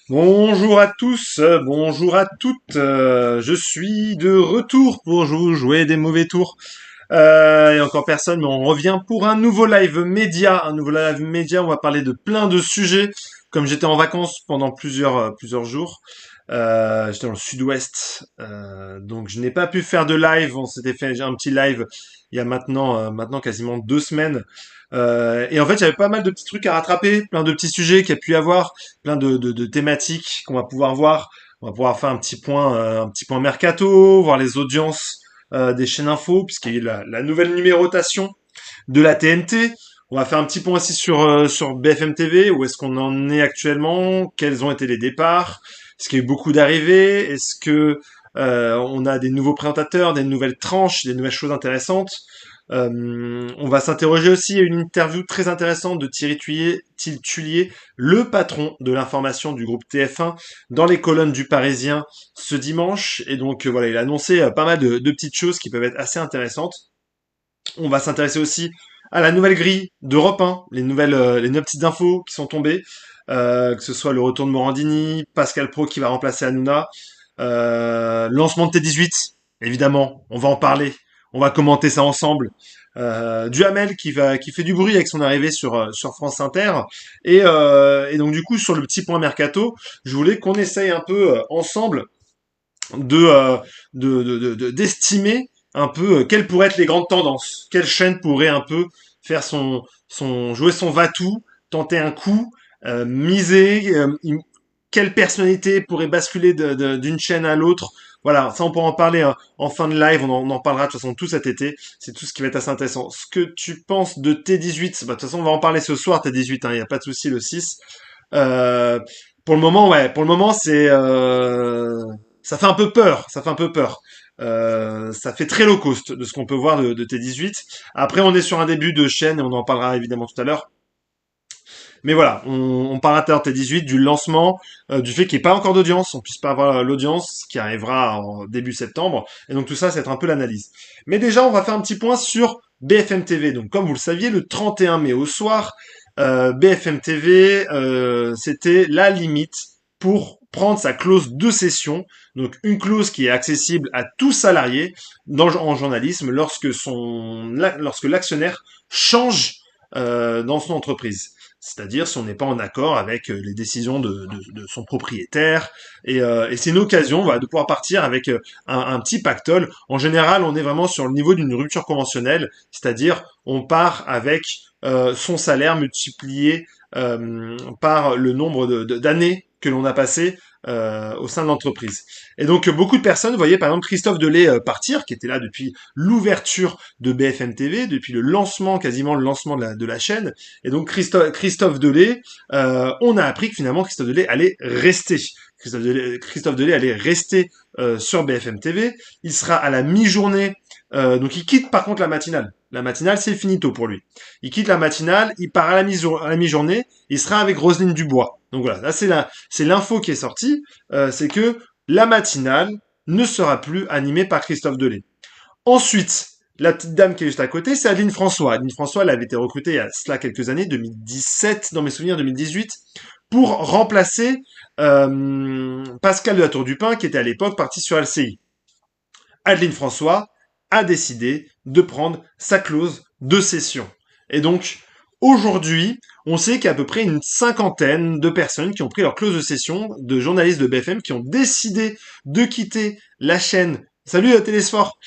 Bonjour à tous, bonjour à toutes. Je suis de retour pour vous jouer des mauvais tours. Et encore personne, mais on revient pour un nouveau live média. Un nouveau live média, on va parler de plein de sujets. Comme j'étais en vacances pendant plusieurs jours, j'étais dans le sud-ouest, donc je n'ai pas pu faire de live. On s'était fait un petit live il y a maintenant quasiment 2 semaines. Et en fait, j'avais pas mal de petits trucs à rattraper, plein de petits sujets qu'il y a pu y avoir, plein de thématiques qu'on va pouvoir voir. On va pouvoir faire un petit point mercato, voir les audiences des chaînes info, puisqu'il y a eu la nouvelle numérotation de la TNT. On va faire un petit point aussi sur BFM TV, où est-ce qu'on en est actuellement, quels ont été les départs, est-ce qu'il y a eu beaucoup d'arrivées, est-ce que on a des nouveaux présentateurs, des nouvelles tranches, des nouvelles choses intéressantes. On va s'interroger aussi, il y a une interview très intéressante de Thierry Tullier, le patron de l'information du groupe TF1, dans les colonnes du Parisien ce dimanche. Et donc voilà, il a annoncé pas mal de petites choses qui peuvent être assez intéressantes. On va s'intéresser aussi à la nouvelle grille d'Europe 1, les nouvelles petites infos qui sont tombées, que ce soit le retour de Morandini, Pascal Pro qui va remplacer Hanouna, lancement de T18, évidemment, on va en parler, on va commenter ça ensemble. Duhamel qui fait du bruit avec son arrivée sur France Inter, et donc du coup sur le petit point mercato, je voulais qu'on essaye un peu ensemble de d'estimer un peu quelles pourraient être les grandes tendances, quelle chaîne pourrait un peu faire son jouer son va-tout, tenter un coup, miser, quelle personnalité pourrait basculer d'une chaîne à l'autre. Voilà, ça on pourra en parler en fin de live, on en parlera de toute façon tout cet été, c'est tout ce qui va être assez intéressant. Ce que tu penses de T18, bah, de toute façon on va en parler ce soir T18, il n'y a pas de souci le 6. Euh, pour le moment, ouais, pour le moment c'est ça fait un peu peur, ça fait un peu peur. Ça fait très low cost de ce qu'on peut voir de T18. Après, on est sur un début de chaîne et on en parlera évidemment tout à l'heure. Mais voilà, on parlera tout à l'heure de T18, du lancement, du fait qu'il n'y ait pas encore d'audience, on puisse pas avoir l'audience qui arrivera en début septembre. Et donc tout ça, c'est un peu l'analyse. Mais déjà, on va faire un petit point sur BFM TV. Donc comme vous le saviez, le 31 mai au soir, BFM TV, c'était la limite pour prendre sa clause de cession, donc une clause qui est accessible à tout salarié en journalisme lorsque l'actionnaire change dans son entreprise. C'est-à-dire si on n'est pas en accord avec les décisions de son propriétaire. Et c'est une occasion voilà, de pouvoir partir avec un petit pactole. En général, on est vraiment sur le niveau d'une rupture conventionnelle, c'est-à-dire on part avec son salaire multiplié par le nombre d'années que l'on a passé au sein de l'entreprise. Et donc beaucoup de personnes voyaient par exemple Christophe Delay partir, qui était là depuis l'ouverture de BFM TV, depuis le lancement, quasiment le lancement de la chaîne. Et donc Christophe Delay, on a appris que finalement Christophe Delay allait rester. Christophe Delay allait rester sur BFM TV. Il sera à la mi-journée. Donc il quitte par contre la matinale. La matinale, c'est finito pour lui. Il quitte la matinale, il part à la mi-journée, il sera avec Roselyne Dubois. Donc voilà, là c'est l'info qui est sortie, c'est que la matinale ne sera plus animée par Christophe Delay. Ensuite, la petite dame qui est juste à côté, c'est Adeline François. Adeline François, elle avait été recrutée il y a cela quelques années, 2017, dans mes souvenirs 2018, pour remplacer Pascal de la Tour du Pin, qui était à l'époque parti sur LCI. Adeline François a décidé de prendre sa clause de cession. Et donc, aujourd'hui, on sait qu'il y a à peu près une cinquantaine de personnes qui ont pris leur clause de cession, de journalistes de BFM, qui ont décidé de quitter la chaîne. Salut Télésphore,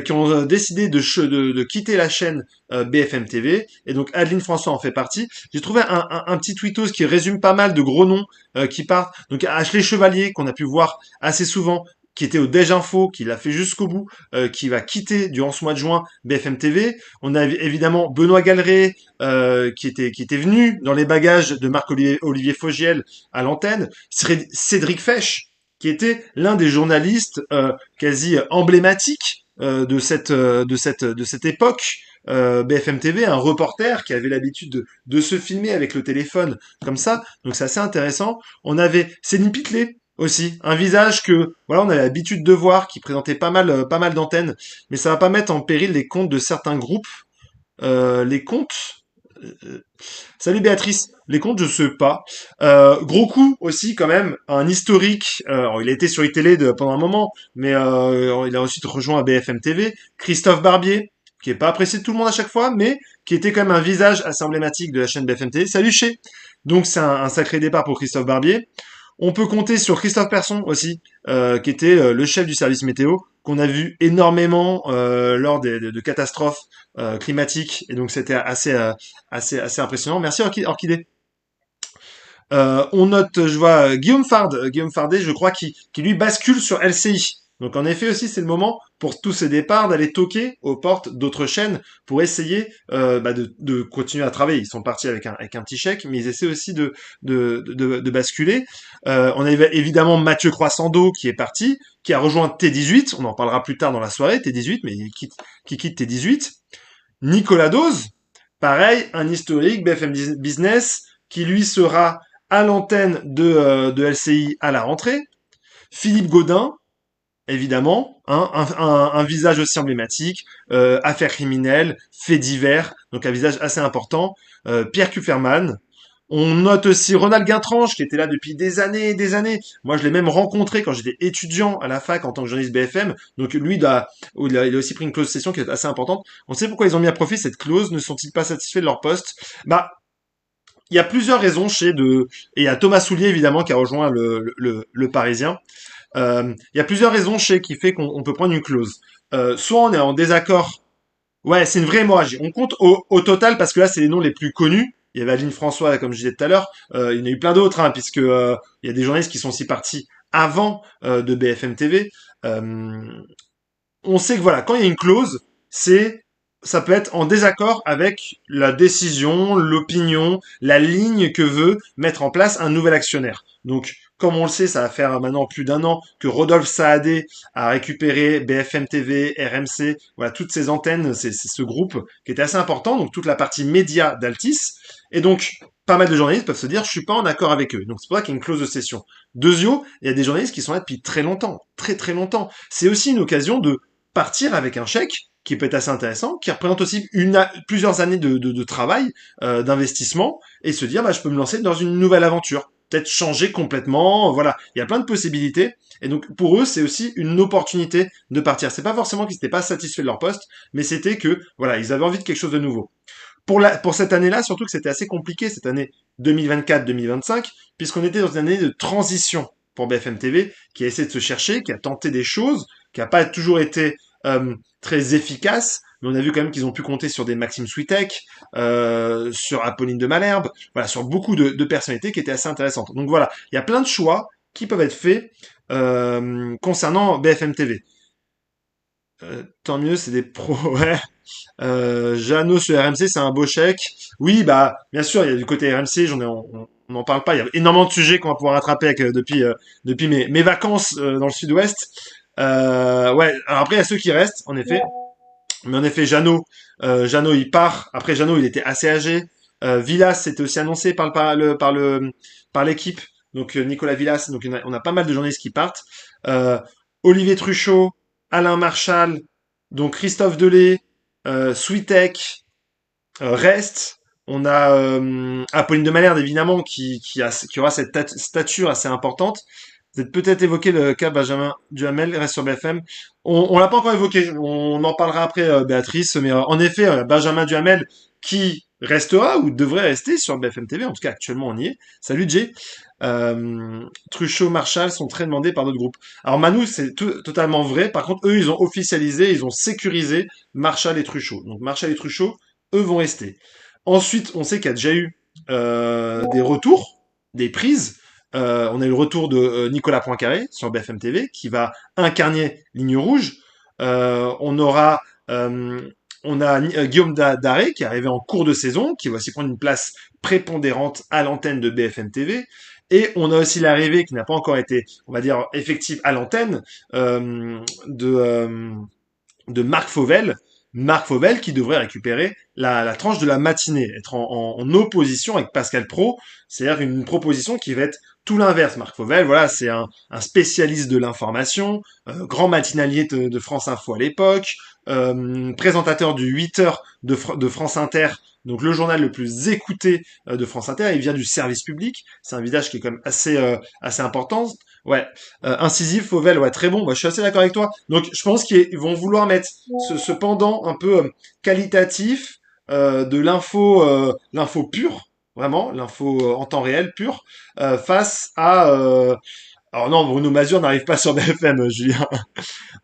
qui ont décidé de quitter la chaîne BFM TV, et donc Adeline François en fait partie. J'ai trouvé un petit tweetos qui résume pas mal de gros noms qui partent. Donc Ashley Chevalier, qu'on a pu voir assez souvent, qui était au Déj Info, qui l'a fait jusqu'au bout, qui va quitter durant ce mois de juin BFM TV. On a évidemment Benoît Galeret, qui était venu dans les bagages de Marc-Olivier Fogiel à l'antenne. Cédric Fesch, qui était l'un des journalistes quasi emblématiques de cette époque. BFM TV, un reporter qui avait l'habitude de se filmer avec le téléphone comme ça, donc c'est assez intéressant. On avait Céline Pitlet aussi, un visage que voilà on avait l'habitude de voir, qui présentait pas mal d'antennes, mais ça va pas mettre en péril les comptes de certains groupes, les comptes Salut Béatrice. Les comptes, je sais pas. Gros coup aussi quand même, un historique. Alors, il a été sur iTélé pendant un moment, mais il a ensuite rejoint BFM TV. Christophe Barbier, qui est pas apprécié de tout le monde à chaque fois, mais qui était quand même un visage assez emblématique de la chaîne BFM TV. Salut Chez. Donc c'est un sacré départ pour Christophe Barbier. On peut compter sur Christophe Persson aussi, qui était le chef du service météo, qu'on a vu énormément lors de catastrophes climatiques, et donc c'était assez impressionnant. Merci Orchidée. On note, je vois Guillaume Fardet, je crois, qui lui bascule sur LCI. Donc en effet aussi, c'est le moment pour tous ces départs d'aller toquer aux portes d'autres chaînes pour essayer de continuer à travailler. Ils sont partis avec un petit chèque, mais ils essaient aussi de basculer. On a évidemment Mathieu Croissando qui est parti, qui a rejoint T18. On en parlera plus tard dans la soirée, T18, mais qui quitte T18. Nicolas Dose, pareil, un historique BFM Business qui lui sera à l'antenne de LCI à la rentrée. Philippe Gaudin, évidemment, hein, un visage aussi emblématique, affaires criminelles, faits divers, donc un visage assez important. Pierre Kupferman. On note aussi Ronald Guintranche, qui était là depuis des années et des années. Moi, je l'ai même rencontré quand j'étais étudiant à la fac en tant que journaliste BFM. Donc lui, il a aussi pris une clause session qui est assez importante. On sait pourquoi ils ont mis à profit cette clause. Ne sont-ils pas satisfaits de leur poste? Bah, il y a plusieurs raisons et il y a Thomas Soulier évidemment qui a rejoint le Parisien. Il y a plusieurs raisons qui fait qu'on peut prendre une clause. Soit on est en désaccord. Ouais, c'est une vraie hémorragie. On compte au total parce que là c'est les noms les plus connus. Il y avait Adeline François, comme je disais tout à l'heure. Il y en a eu plein d'autres, hein, puisque il y a des journalistes qui sont aussi partis avant de BFM TV. Euh, on sait que voilà, quand il y a une clause, ça peut être en désaccord avec la décision, l'opinion, la ligne que veut mettre en place un nouvel actionnaire. Donc, comme on le sait, ça va faire maintenant plus d'un an que Rodolphe Saadé a récupéré BFM TV, RMC, voilà, toutes ces antennes, c'est ce groupe qui était assez important, donc toute la partie média d'Altis. Et donc, pas mal de journalistes peuvent se dire, je suis pas en accord avec eux. Donc, c'est pour ça qu'il y a une clause de cession. Deuxièmement, il y a des journalistes qui sont là depuis très longtemps, très très longtemps. C'est aussi une occasion de partir avec un chèque qui peut être assez intéressant, qui représente aussi plusieurs années de travail, d'investissement, et se dire, bah, je peux me lancer dans une nouvelle aventure. Peut-être changer complètement, voilà. Il y a plein de possibilités. Et donc, pour eux, c'est aussi une opportunité de partir. C'est pas forcément qu'ils n'étaient pas satisfaits de leur poste, mais c'était que, voilà, ils avaient envie de quelque chose de nouveau. Pour cette année-là, surtout que c'était assez compliqué, cette année 2024-2025, puisqu'on était dans une année de transition pour BFM TV, qui a essayé de se chercher, qui a tenté des choses, qui n'a pas toujours été très efficace, mais on a vu quand même qu'ils ont pu compter sur des Maxime Switek, sur Apolline de Malherbe, voilà, sur beaucoup de personnalités qui étaient assez intéressantes. Donc voilà, il y a plein de choix qui peuvent être faits concernant BFM TV. Tant mieux, c'est des pros, ouais. Jeannot sur RMC, c'est un beau chèque. Oui, bah, bien sûr, il y a du côté RMC, on n'en parle pas. Il y a énormément de sujets qu'on va pouvoir rattraper depuis mes vacances dans le sud-ouest. Ouais, alors après, il y a ceux qui restent, en effet. Mais en effet, Jeannot, il part. Après, Jeannot, il était assez âgé. Villas, c'était aussi annoncé par l'équipe. Donc, Nicolas Villas. Donc, on a pas mal de journalistes qui partent. Euh, Olivier Truchot, Alain Marchal, donc Christophe Delay, Switek, reste. On a Apolline de Malherbe, évidemment, qui aura cette stature assez importante. Vous avez peut-être évoqué le cas Benjamin Duhamel, reste sur BFM. On l'a pas encore évoqué, on en parlera après, Béatrice, mais en effet, Benjamin Duhamel qui restera ou devrait rester sur BFM TV, en tout cas actuellement on y est. Salut Jay. Truchot, Marshall sont très demandés par d'autres groupes. Alors Manu, c'est totalement vrai. Par contre, eux, ils ont officialisé, ils ont sécurisé Marshall et Truchot. Donc Marshall et Truchot, eux, vont rester. Ensuite, on sait qu'il y a déjà eu des retours, des prises. On a eu le retour de Nicolas Poincaré sur BFM TV qui va incarner Ligne Rouge. On aura Guillaume Daré qui est arrivé en cours de saison, qui va aussi prendre une place prépondérante à l'antenne de BFM TV. Et on a aussi l'arrivée qui n'a pas encore été, on va dire, effective à l'antenne de Marc Fauvel. Marc Fauvel qui devrait récupérer la tranche de la matinée, être en opposition avec Pascal Pro, c'est-à-dire une proposition qui va être tout l'inverse. Marc Fauvel, voilà, c'est un spécialiste de l'information, grand matinalier de France Info à l'époque, présentateur du 8 heures de France Inter donc le journal le plus écouté de France Inter. Il vient du service public. C'est un visage qui est quand même assez important. Ouais, incisif, Fauvel, ouais, très bon. Bah, je suis assez d'accord avec toi. Donc, je pense qu'ils vont vouloir mettre ce pendant un peu qualitatif de l'info pure, vraiment, l'info en temps réel pure, face à. Alors non, Bruno Mazur n'arrive pas sur BFM, Julien.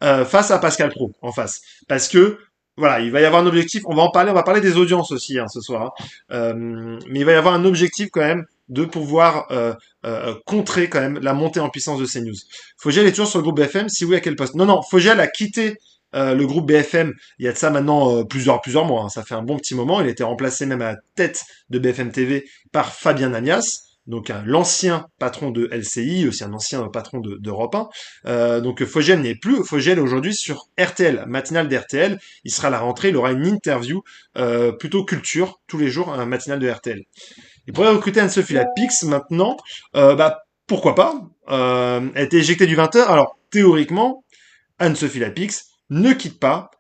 Face à Pascal Pro, en face, parce que voilà, il va y avoir un objectif. On va parler des audiences aussi ce soir. Mais il va y avoir un objectif quand même de pouvoir contrer quand même la montée en puissance de CNews. Fogel est toujours sur le groupe BFM. Si oui, à quel poste? Non, non, Fogel a quitté le groupe BFM il y a de ça maintenant plusieurs mois. Hein. Ça fait un bon petit moment. Il a été remplacé même à la tête de BFM TV par Fabien Namias, donc l'ancien patron de LCI, aussi un ancien patron d'Europe 1. Donc Fogel n'est plus. Fogel aujourd'hui sur RTL, matinale d'RTL. Il sera à la rentrée. Il aura une interview plutôt culture tous les jours, un matinal de RTL. Il pourrait recruter Anne-Sophie Lapix maintenant. Bah pourquoi pas. Elle a été éjectée du 20h. Alors théoriquement, Anne-Sophie Lapix ne quitte pas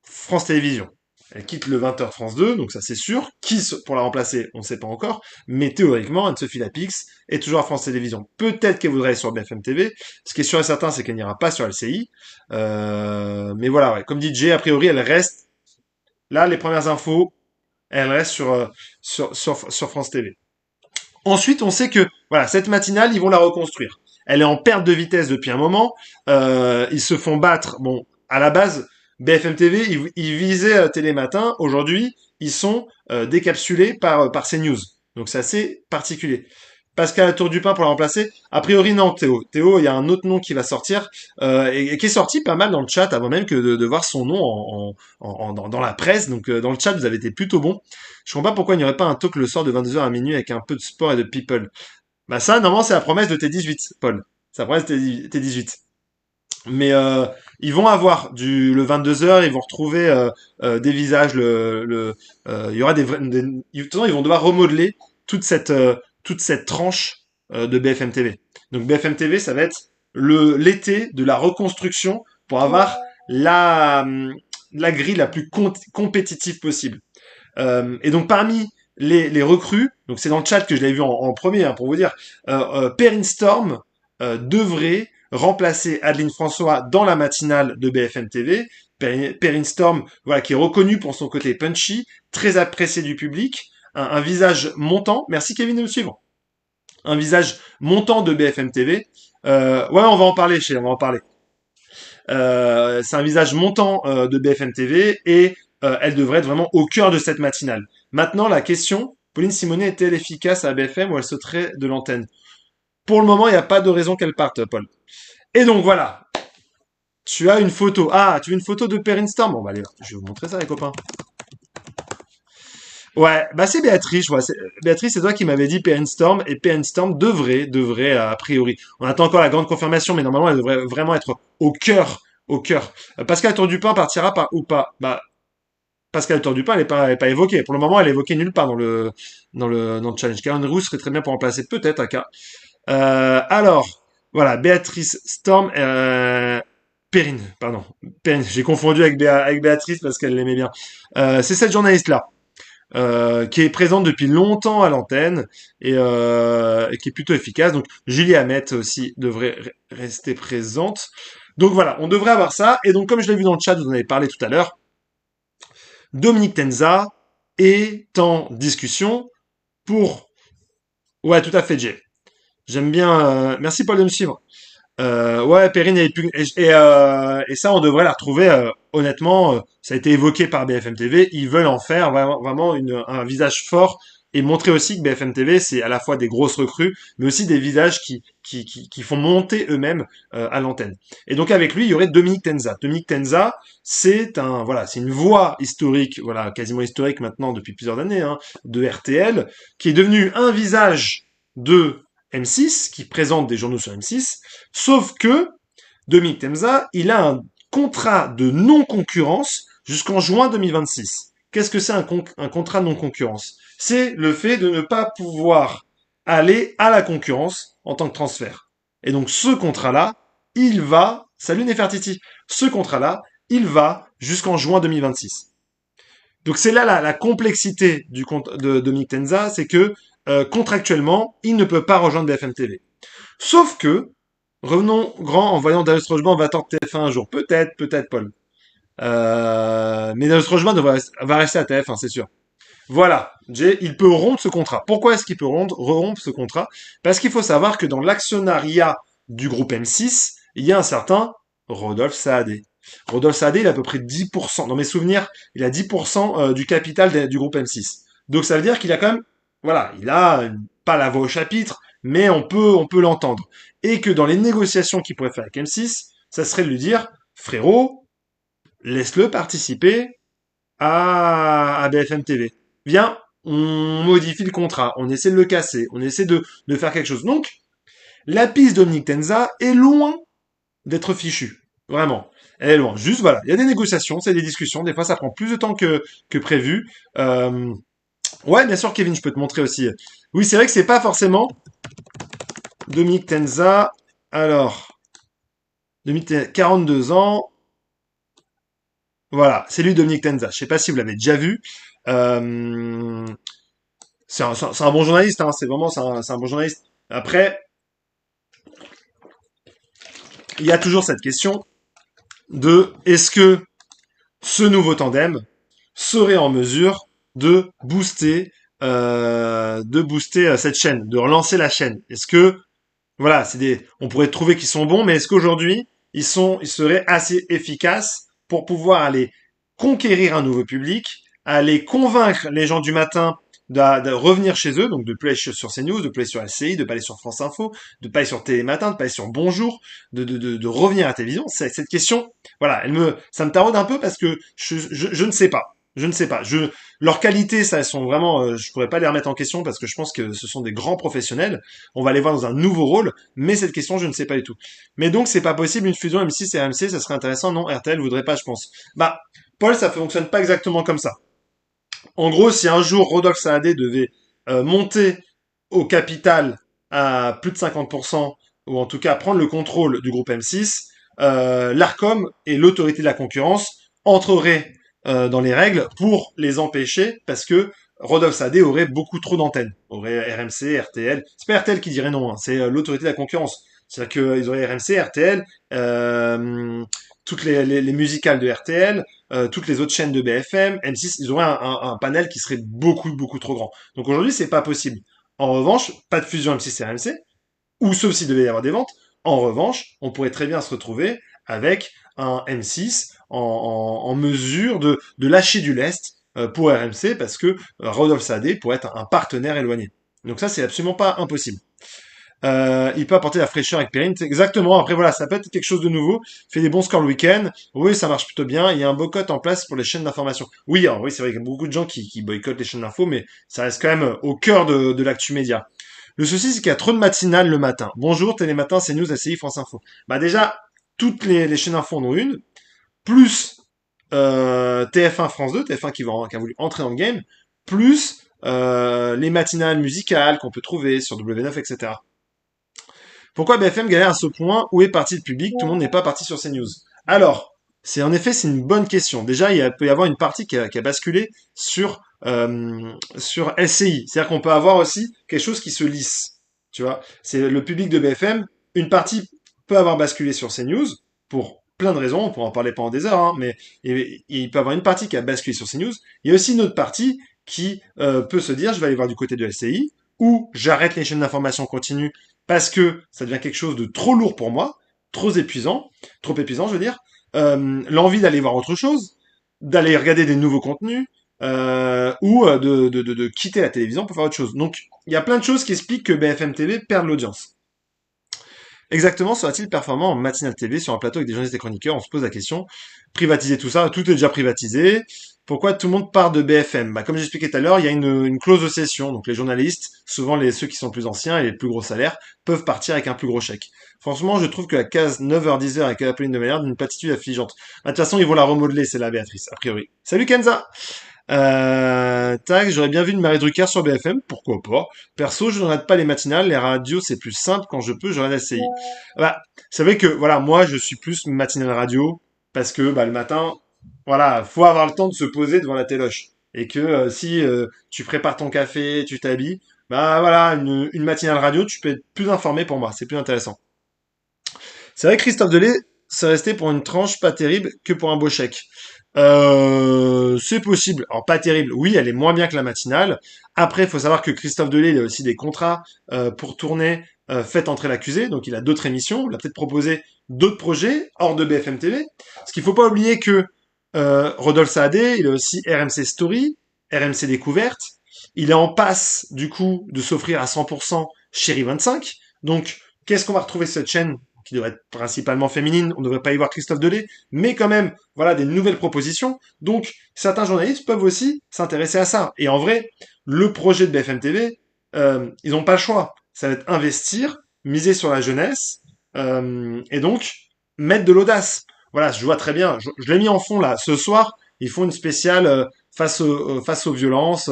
France Télévisions. Elle quitte le 20h de France 2, donc ça c'est sûr. Qui pour la remplacer, on ne sait pas encore. Mais théoriquement, Anne-Sophie Lapix est toujours à France Télévisions. Peut-être qu'elle voudrait aller sur BFM TV. Ce qui est sûr et certain, c'est qu'elle n'ira pas sur LCI. Mais voilà, ouais. Comme dit Jay, a priori, elle reste. Là, les premières infos, elle reste sur France TV. Ensuite, on sait que voilà, cette matinale, ils vont la reconstruire. Elle est en perte de vitesse depuis un moment. Ils se font battre. Bon, à la base, BFM TV, ils visaient Télématin. Aujourd'hui, ils sont décapsulés par CNews. Donc c'est assez particulier. Pascal Tour du Pin pour la remplacer. A priori, non, Théo. Théo, il y a un autre nom qui va sortir et qui est sorti pas mal dans le chat avant même que de voir son nom dans la presse. Donc dans le chat, vous avez été plutôt bon. Je comprends pas pourquoi il n'y aurait pas un talk le soir de 22h à minuit avec un peu de sport et de people. Bah ça, normalement, c'est la promesse de T18, Paul. C'est la promesse de T18. Mais ils vont avoir le 22h, ils vont retrouver des visages, il y aura de toute façon, ils vont devoir remodeler toute cette tranche de BFM TV. Donc BFM TV, ça va être l'été de la reconstruction pour avoir la grille la plus compétitive possible. Et donc parmi les recrues, donc c'est dans le chat que je l'avais vu en premier pour vous dire, Perrine Storm devrait remplacer Adeline François dans la matinale de BFM TV. Perrine Storm, voilà, qui est reconnue pour son côté punchy, très apprécié du public, un visage montant. Merci Kevin de me suivre. Un visage montant de BFM TV. Ouais, on va en parler, on va en parler. C'est un visage montant de BFM TV et elle devrait être vraiment au cœur de cette matinale. Maintenant, la question, Pauline Simonet est-elle efficace à BFM ou elle sauterait de l'antenne? Pour le moment, il n'y a pas de raison qu'elle parte, Paul. Et donc voilà, tu as une photo. Ah, tu as une photo de Perrine Storm. Bon, bah allez, je vais vous montrer ça, les copains. Ouais, bah c'est Béatrice, ouais. Béatrice, c'est toi qui m'avais dit Perrine Storm, et Perrine Storm devrait, a priori. On attend encore la grande confirmation, mais normalement, elle devrait vraiment être au cœur. Pascal Tour du Pin partira par ou pas? Bah, Pascal Tour du Pin, elle est pas évoquée. Pour le moment, elle est évoquée nulle part dans le challenge. Karen Roux serait très bien pour remplacer peut-être Aka. Alors, voilà, Béatrice Storm, Perrine, pardon. Perrine, j'ai confondu avec Béatrice parce qu'elle l'aimait bien. C'est cette journaliste-là qui est présente depuis longtemps à l'antenne et qui est plutôt efficace. Donc Julie Hamet aussi devrait rester présente. Donc voilà, on devrait avoir ça. Et donc comme je l'ai vu dans le chat, vous en avez parlé tout à l'heure, Dominique Tenza est en discussion pour... Ouais, tout à fait, Jay. J'aime bien... Merci Paul de me suivre. Ouais, Perrine et ça, on devrait la retrouver. Honnêtement, ça a été évoqué par BFM TV. Ils veulent en faire vraiment un visage fort et montrer aussi que BFM TV, c'est à la fois des grosses recrues, mais aussi des visages qui font monter eux-mêmes à l'antenne. Et donc avec lui, il y aurait Dominique Tenza. Dominique Tenza, c'est une voix historique, voilà, quasiment historique maintenant depuis plusieurs années, hein, de RTL, qui est devenu un visage de M6, qui présente des journaux sur M6, sauf que Dominique Tenza, il a un contrat de non-concurrence jusqu'en juin 2026. Qu'est-ce que c'est un contrat de non-concurrence? C'est le fait de ne pas pouvoir aller à la concurrence en tant que transfert. Et donc ce contrat-là, il va, salut Nefertiti, ce contrat-là, il va jusqu'en juin 2026. Donc c'est là la complexité du compte de Dominique Tenza, c'est que contractuellement, il ne peut pas rejoindre BFM TV. Sauf que, revenons grand en voyant Darius Rochban va tenter TF1 un jour. Peut-être, peut-être, Paul. Mais Darius Rochban va rester à TF1, c'est sûr. Voilà, Jay, il peut rompre ce contrat. Pourquoi est-ce qu'il peut rompre ce contrat? Parce qu'il faut savoir que dans l'actionnariat du groupe M6, il y a un certain Rodolphe Saadé. Rodolphe Saadé, il a à peu près 10%. Dans mes souvenirs, il a 10% du capital du groupe M6. Donc ça veut dire qu'il a quand même, voilà, il a pas la voix au chapitre, mais on peut l'entendre. Et que dans les négociations qu'il pourrait faire avec M6, ça serait de lui dire, frérot, laisse-le participer à BFM TV. Viens, on modifie le contrat, on essaie de le casser, on essaie de faire quelque chose. Donc, la piste Dominique Tenza est loin d'être fichue. Vraiment. Elle est loin. Juste, voilà. Il y a des négociations, c'est des discussions. Des fois, ça prend plus de temps que prévu. Ouais, bien sûr, Kevin, je peux te montrer aussi. Oui, c'est vrai que c'est pas forcément Dominique Tenza. Alors, 42 ans. Voilà, c'est lui, Dominique Tenza. Je sais pas si vous l'avez déjà vu. Euh, c'est un bon journaliste, hein, c'est un bon journaliste. Après, il y a toujours cette question de est-ce que ce nouveau tandem serait en mesure de booster cette chaîne, de relancer la chaîne. Est-ce que voilà, on pourrait trouver qu'ils sont bons, mais est-ce qu'aujourd'hui ils seraient assez efficaces pour pouvoir aller conquérir un nouveau public, aller convaincre les gens du matin de revenir chez eux, donc de plus aller sur CNews, de plus aller sur LCI, de pas aller sur France Info, de pas aller sur Télématin, de pas aller sur Bonjour, de revenir à la télévision. Cette question, voilà, ça me taraude un peu parce que je ne sais pas. Je ne sais pas. Leurs qualités, ça, elles sont vraiment, je pourrais pas les remettre en question parce que je pense que ce sont des grands professionnels. On va les voir dans un nouveau rôle, mais cette question, je ne sais pas du tout. Mais donc, c'est pas possible une fusion M6 et RMC, ça serait intéressant. Non, RTL voudrait pas, je pense. Bah, Paul, ça fonctionne pas exactement comme ça. En gros, si un jour Rodolphe Saadé devait monter au capital à plus de 50%, ou en tout cas prendre le contrôle du groupe M6, l'ARCOM et l'autorité de la concurrence entreraient dans les règles pour les empêcher, parce que Rodolphe Saadé aurait beaucoup trop d'antennes. Aurait RMC, RTL. C'est pas RTL qui dirait non, hein, c'est l'autorité de la concurrence. C'est-à-dire qu'ils auraient RMC, RTL, toutes les musicales de RTL, toutes les autres chaînes de BFM, M6, ils auraient un panel qui serait beaucoup trop grand. Donc aujourd'hui, c'est pas possible. En revanche, pas de fusion M6 et RMC, ou sauf s'il devait y avoir des ventes. En revanche, on pourrait très bien se retrouver avec un M6 en mesure de lâcher du lest pour RMC parce que Rodolphe Saadé pourrait être un partenaire éloigné. Donc ça, c'est absolument pas impossible. Il peut apporter la fraîcheur avec Perrine. Exactement. Après, voilà, ça peut être quelque chose de nouveau. Fait des bons scores le week-end. Oui, ça marche plutôt bien. Il y a un boycott en place pour les chaînes d'information. Oui, alors, oui, c'est vrai qu'il y a beaucoup de gens qui boycottent les chaînes d'info, mais ça reste quand même au cœur de l'actu média. Le souci, c'est qu'il y a trop de matinales le matin. Bonjour, Télématin, CNews, LCI, France Info. Bah déjà, toutes les chaînes info en ont une, plus TF1 France 2, TF1 qui a voulu entrer dans le game, plus les matinales musicales qu'on peut trouver sur W9, etc. Pourquoi BFM galère à ce point? Où est parti le public? Tout le monde n'est pas parti sur CNews. Alors, c'est une bonne question. Déjà, peut y avoir une partie qui a basculé sur LCI. C'est-à-dire qu'on peut avoir aussi quelque chose qui se lisse. Tu vois, c'est le public de BFM. Une partie peut avoir basculé sur CNews pour plein de raisons. On pourra en parler pendant des heures, hein, mais il peut y avoir une partie qui a basculé sur CNews. Il y a aussi une autre partie qui peut se dire, je vais aller voir du côté de LCI, ou j'arrête les chaînes d'information continue parce que ça devient quelque chose de trop lourd pour moi, trop épuisant, je veux dire. L'envie d'aller voir autre chose, d'aller regarder des nouveaux contenus, ou de quitter la télévision pour faire autre chose. Donc, il y a plein de choses qui expliquent que BFM TV perd l'audience. Exactement, sera-t-il performant en matinale TV sur un plateau avec des journalistes et chroniqueurs? On se pose la question. Privatiser tout ça, tout est déjà privatisé. Pourquoi tout le monde part de BFM? Bah, comme j'expliquais tout à l'heure, il y a une clause de cession. Donc les journalistes, souvent ceux qui sont plus anciens et les plus gros salaires, peuvent partir avec un plus gros chèque. Franchement, je trouve que la case 9h 10h avec Apolline de Malherbe d'une platitude affligeante. Ah, de toute façon, ils vont la remodeler, c'est la Béatrice, a priori. Salut Kenza! Tac, j'aurais bien vu une Marie Drucker sur BFM, pourquoi pas. Perso, je ne regarde pas les matinales, les radios c'est plus simple, quand je peux, je regarde LCI. Bah, c'est vrai que, voilà, moi je suis plus matinale radio, parce que, bah, le matin, voilà, faut avoir le temps de se poser devant la téloche. et que si tu prépares ton café, tu t'habilles, bah voilà, une matinale radio, tu peux être plus informé pour moi, c'est plus intéressant. C'est vrai que Christophe Delay, c'est resté pour une tranche pas terrible que pour un beau chèque. C'est possible. Alors pas terrible. Oui, elle est moins bien que la matinale. Après, il faut savoir que Christophe Delay, il a aussi des contrats pour tourner Faites entrer l'accusé. Donc il a d'autres émissions. Il a peut-être proposé d'autres projets hors de BFM TV. Parce qu'il faut pas oublier que Rodolphe Saadé, il a aussi RMC Story, RMC Découverte. Il est en passe, du coup, de s'offrir à 100% Chéri 25. Donc, qu'est-ce qu'on va retrouver sur cette chaîne qui devrait être principalement féminine, on ne devrait pas y voir Christophe Delay, mais quand même, voilà, des nouvelles propositions. Donc, certains journalistes peuvent aussi s'intéresser à ça. Et en vrai, le projet de BFM TV, ils n'ont pas le choix. Ça va être investir, miser sur la jeunesse, et donc mettre de l'audace. Voilà, je vois très bien. Je l'ai mis en fond là. Ce soir, ils font une spéciale face aux violences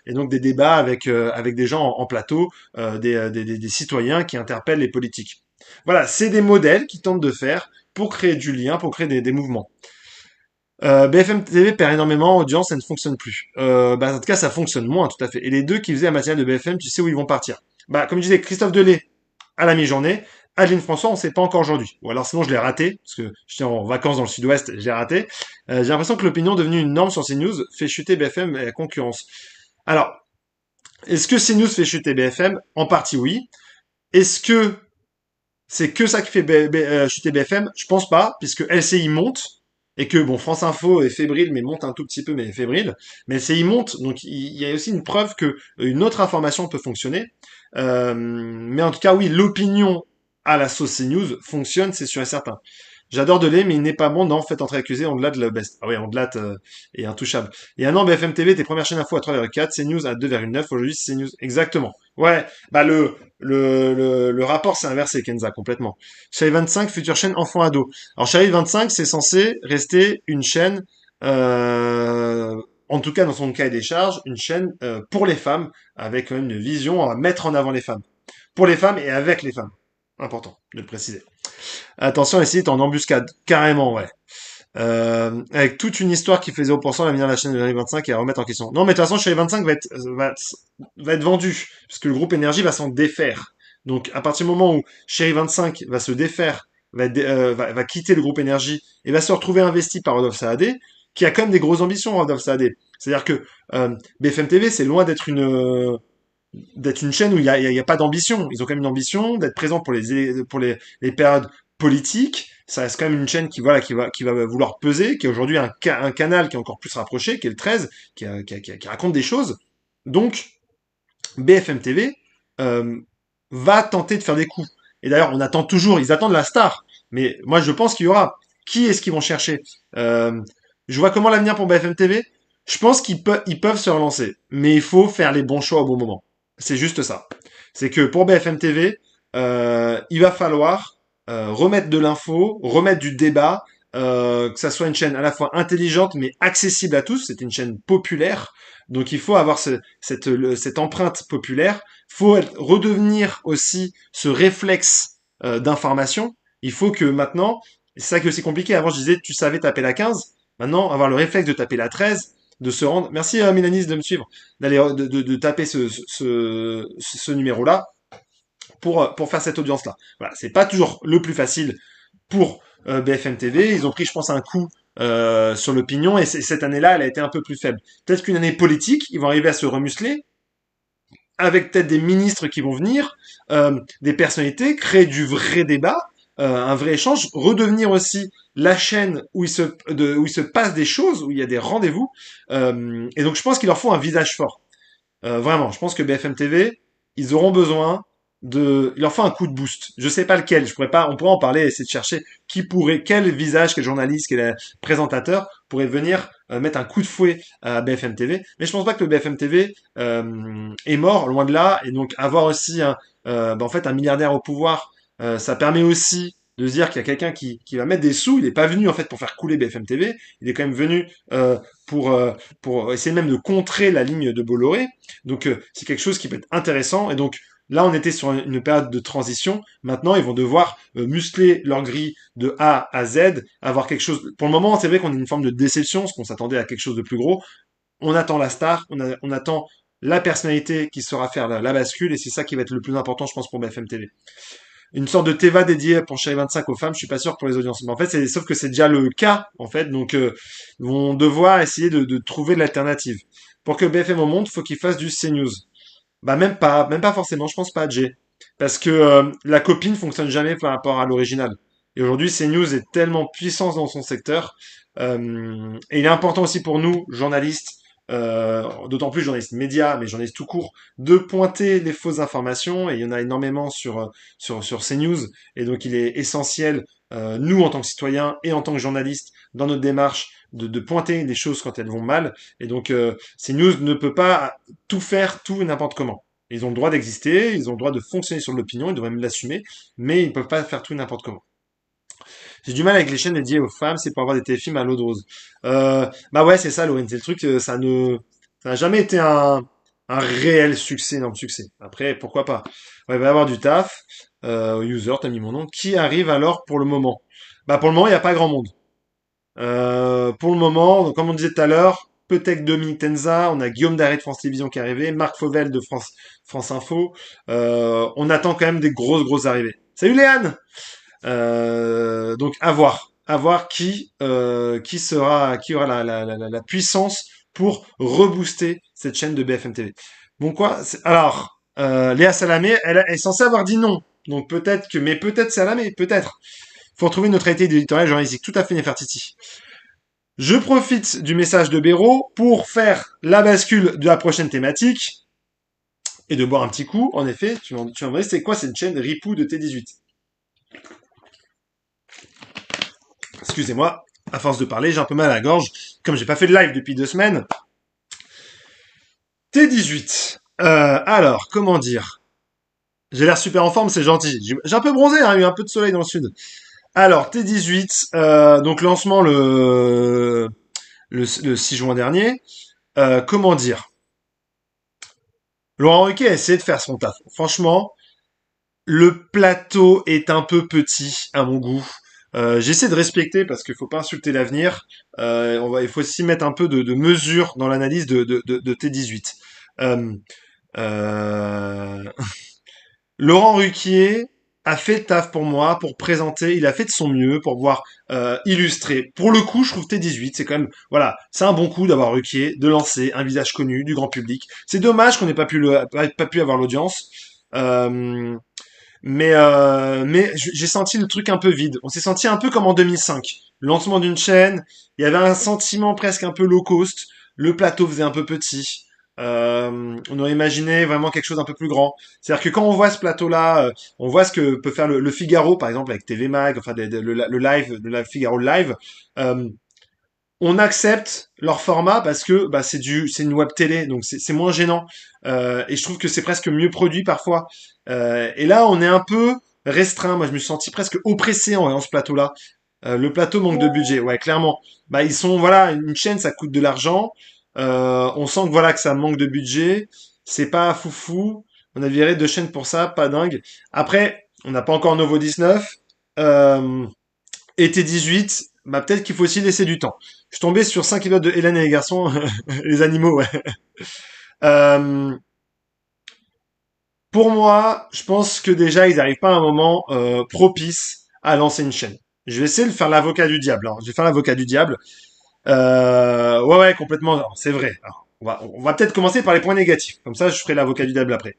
et donc des débats avec des gens en plateau, des citoyens qui interpellent les politiques. Voilà, c'est des modèles qui tentent de faire pour créer du lien, pour créer des mouvements. BFM TV perd énormément, audience, ça ne fonctionne plus. Bah, en tout cas, ça fonctionne moins, tout à fait. Et les deux qui faisaient la matinale de BFM, tu sais où ils vont partir. Bah, comme je disais, Christophe Delay à la mi-journée, Adeline François, on ne sait pas encore aujourd'hui. Ou alors sinon, je l'ai raté, parce que j'étais en vacances dans le sud-ouest, j'ai raté. J'ai l'impression que l'opinion devenue une norme sur CNews fait chuter BFM et la concurrence. Alors, est-ce que CNews fait chuter BFM? En partie, oui. Est-ce que c'est que ça qui fait chuter BFM? Je pense pas, puisque LCI monte, et que, bon, France Info est fébrile, mais monte un tout petit peu, mais est fébrile. Mais LCI monte, donc il y a aussi une preuve que une autre information peut fonctionner. Mais en tout cas, oui, l'opinion à la sauce CNews fonctionne, c'est sûr et certain. J'adore Delay, mais il n'est pas bon. Non, faites entrer accusé, on de le best. Ah oui, on et intouchable. Et un an, BFM TV, tes premières chaînes info à 3,4, CNews à 2,9. Aujourd'hui, c'est CNews. Exactement. Ouais, bah le rapport s'est inversé, Kenza, complètement. Chérie 25, future chaîne enfant-ado. Alors, Chérie 25, c'est censé rester une chaîne, en tout cas dans son cahier des charges, une chaîne pour les femmes, avec une vision à mettre en avant les femmes. Pour les femmes et avec les femmes. Important de le préciser. Attention, ici, t'es en embuscade. Carrément, ouais. Avec toute une histoire qui fait 0% l'avenir de la chaîne de l'année 25 et à remettre en question. Non, mais de toute façon, chez les 25 va être vendu, puisque le groupe Énergie va s'en défaire. Donc, à partir du moment où Chéri 25 va se défaire, va quitter le groupe Énergie et va se retrouver investi par Rodolphe Saadé, qui a quand même des grosses ambitions, Rodolphe Saadé. C'est-à-dire que BFM TV, c'est loin d'être une chaîne où il y a pas d'ambition. Ils ont quand même une ambition d'être présents pour les périodes politiques. Ça reste quand même une chaîne qui va vouloir peser, qui est aujourd'hui un canal qui est encore plus rapproché, qui est le 13, qui raconte des choses. Donc, BFM TV va tenter de faire des coups. Et d'ailleurs, on attend toujours, ils attendent la star. Mais moi, je pense qu'il y aura. Qui est-ce qu'ils vont chercher Je vois comment l'avenir pour BFM TV. Je pense ils peuvent se relancer. Mais il faut faire les bons choix au bon moment. C'est juste ça. C'est que pour BFM TV, il va falloir remettre de l'info, remettre du débat, que ça soit une chaîne à la fois intelligente mais accessible à tous. C'est une chaîne populaire, donc il faut avoir cette empreinte populaire. Faut redevenir aussi ce réflexe d'information. Il faut que maintenant, c'est ça qui est aussi compliqué. Avant, je disais, tu savais taper la 15. Maintenant, avoir le réflexe de taper la 13, de se rendre. Merci à Mélanis de me suivre, d'aller de taper ce numéro-là pour faire cette audience-là. Voilà, c'est pas toujours le plus facile pour BFM TV. Ils ont pris, je pense, un coup sur l'opinion et cette année-là, elle a été un peu plus faible. Peut-être qu'une année politique, ils vont arriver à se remuscler avec peut-être des ministres qui vont venir, des personnalités, créer du vrai débat, un vrai échange, redevenir aussi la chaîne où il se passe des choses, où il y a des rendez-vous. Et donc je pense qu'il leur faut un visage fort. Vraiment, je pense que BFM TV, ils auront besoin il leur faut un coup de boost. Je sais pas lequel, on pourrait en parler, essayer de chercher quel visage, quel journaliste, quel présentateur pourrait venir mettre un coup de fouet à BFM TV. Mais je pense pas que le BFM TV est mort, loin de là, et donc avoir aussi en fait un milliardaire au pouvoir, ça permet aussi de se dire qu'il y a quelqu'un qui va mettre des sous. Il n'est pas venu en fait pour faire couler BFM TV, il est quand même venu pour essayer même de contrer la ligne de Bolloré. Donc c'est quelque chose qui peut être intéressant. Et donc là, on était sur une période de transition. Maintenant, ils vont devoir muscler leur grille de A à Z, avoir quelque chose. Pour le moment, c'est vrai qu'on a une forme de déception, parce qu'on s'attendait à quelque chose de plus gros. on attend la star, on attend la personnalité qui saura faire la bascule, et c'est ça qui va être le plus important, je pense, pour BFM TV. Une sorte de Teva dédié pour Chérie 25 aux femmes, je suis pas sûr pour les audiences. Mais en fait, sauf que c'est déjà le cas, en fait, donc ils vont devoir essayer de trouver de l'alternative. Pour que BFM au monde, faut qu'il fasse du CNews. Bah même pas forcément, je pense pas à Jay. Parce que la copine fonctionne jamais par rapport à l'original. Et aujourd'hui, CNews est tellement puissant dans son secteur. Et il est important aussi pour nous, journalistes, d'autant plus journalistes médias, mais journalistes tout court, de pointer les fausses informations. Et il y en a énormément sur CNews. Et donc il est essentiel, nous en tant que citoyens et en tant que journalistes, dans notre démarche, de pointer les choses quand elles vont mal. Et donc CNews ne peut pas tout faire, tout et n'importe comment. Ils ont le droit d'exister, ils ont le droit de fonctionner sur l'opinion, ils devraient même l'assumer, mais ils ne peuvent pas faire tout et n'importe comment. J'ai du mal avec les chaînes dédiées aux femmes, c'est pour avoir des téléfilms à l'eau de rose. Bah ouais, c'est ça, Laurine, c'est le truc, ça n'a jamais été un réel succès, énorme succès. Après, pourquoi pas. Ouais, il va y avoir du taf, user, t'as mis mon nom, qui arrive alors pour le moment? Bah pour le moment, il n'y a pas grand monde. Pour le moment, donc, comme on disait tout à l'heure, peut-être Dominique Tenza, on a Guillaume Daré de France Télévisions qui est arrivé, Marc Fauvel de France Info. On attend quand même des grosses arrivées. Salut Léane. Donc à voir qui aura la puissance pour rebooster cette chaîne de BFM TV. Bon quoi, alors Léa Salamé, elle est censée avoir dit non. Donc peut-être Salamé, peut-être. Faut retrouver une neutralité éditoriale journalistique. Tout à fait, Nefertiti. Je profite du message de Béraud pour faire la bascule de la prochaine thématique et de boire un petit coup. En effet, tu m'as demandé c'est quoi cette chaîne Ripou de T18. Excusez-moi, à force de parler, j'ai un peu mal à la gorge. Comme j'ai pas fait de live depuis 2 semaines. T18. Alors, comment dire? J'ai l'air super en forme, c'est gentil. J'ai un peu bronzé, hein, il y a eu un peu de soleil dans le sud. Alors, T18, donc lancement le 6 juin dernier. Comment dire? Laurent Ruquier a essayé de faire son taf. Franchement, le plateau est un peu petit à mon goût. J'essaie de respecter parce qu'il faut pas insulter l'avenir. Il faut aussi mettre un peu de mesure dans l'analyse de T18. Euh, euh, Laurent Ruquier a fait le taf pour moi, pour présenter. Il a fait de son mieux pour pouvoir illustrer. Pour le coup, je trouve T18, c'est quand même, voilà, c'est un bon coup d'avoir Ruquier, de lancer un visage connu du grand public. C'est dommage qu'on n'ait pas pu avoir l'audience. Euh, mais j'ai senti le truc un peu vide. On s'est senti un peu comme en 2005. Le lancement d'une chaîne, il y avait un sentiment presque un peu low cost. Le plateau faisait un peu petit. On aurait imaginé vraiment quelque chose un peu plus grand. C'est-à-dire que quand on voit ce plateau-là, on voit ce que peut faire le Figaro, par exemple, avec TV Mag, enfin le Figaro Live. Euh, on accepte leur format parce que bah, c'est une web télé, donc c'est moins gênant. Et je trouve que c'est presque mieux produit parfois. Et là, on est un peu restreint. Moi, je me suis senti presque oppressé en voyant ce plateau-là. Le plateau manque de budget, ouais, clairement. Bah, ils sont, voilà, une chaîne, ça coûte de l'argent. On sent que voilà que ça manque de budget. C'est pas foufou. On a viré 2 chaînes pour ça, pas dingue. Après, on n'a pas encore Novo 19. Euh, été 18, bah peut-être qu'il faut aussi laisser du temps. Je suis tombé sur 5 épisodes de Hélène et les garçons, les animaux, ouais. Euh, pour moi, je pense que déjà, ils n'arrivent pas à un moment propice à lancer une chaîne. Je vais essayer de faire l'avocat du diable. Hein. Je vais faire l'avocat du diable. Ouais, complètement. C'est vrai. Alors, on va peut-être commencer par les points négatifs. Comme ça, je ferai l'avocat du diable après.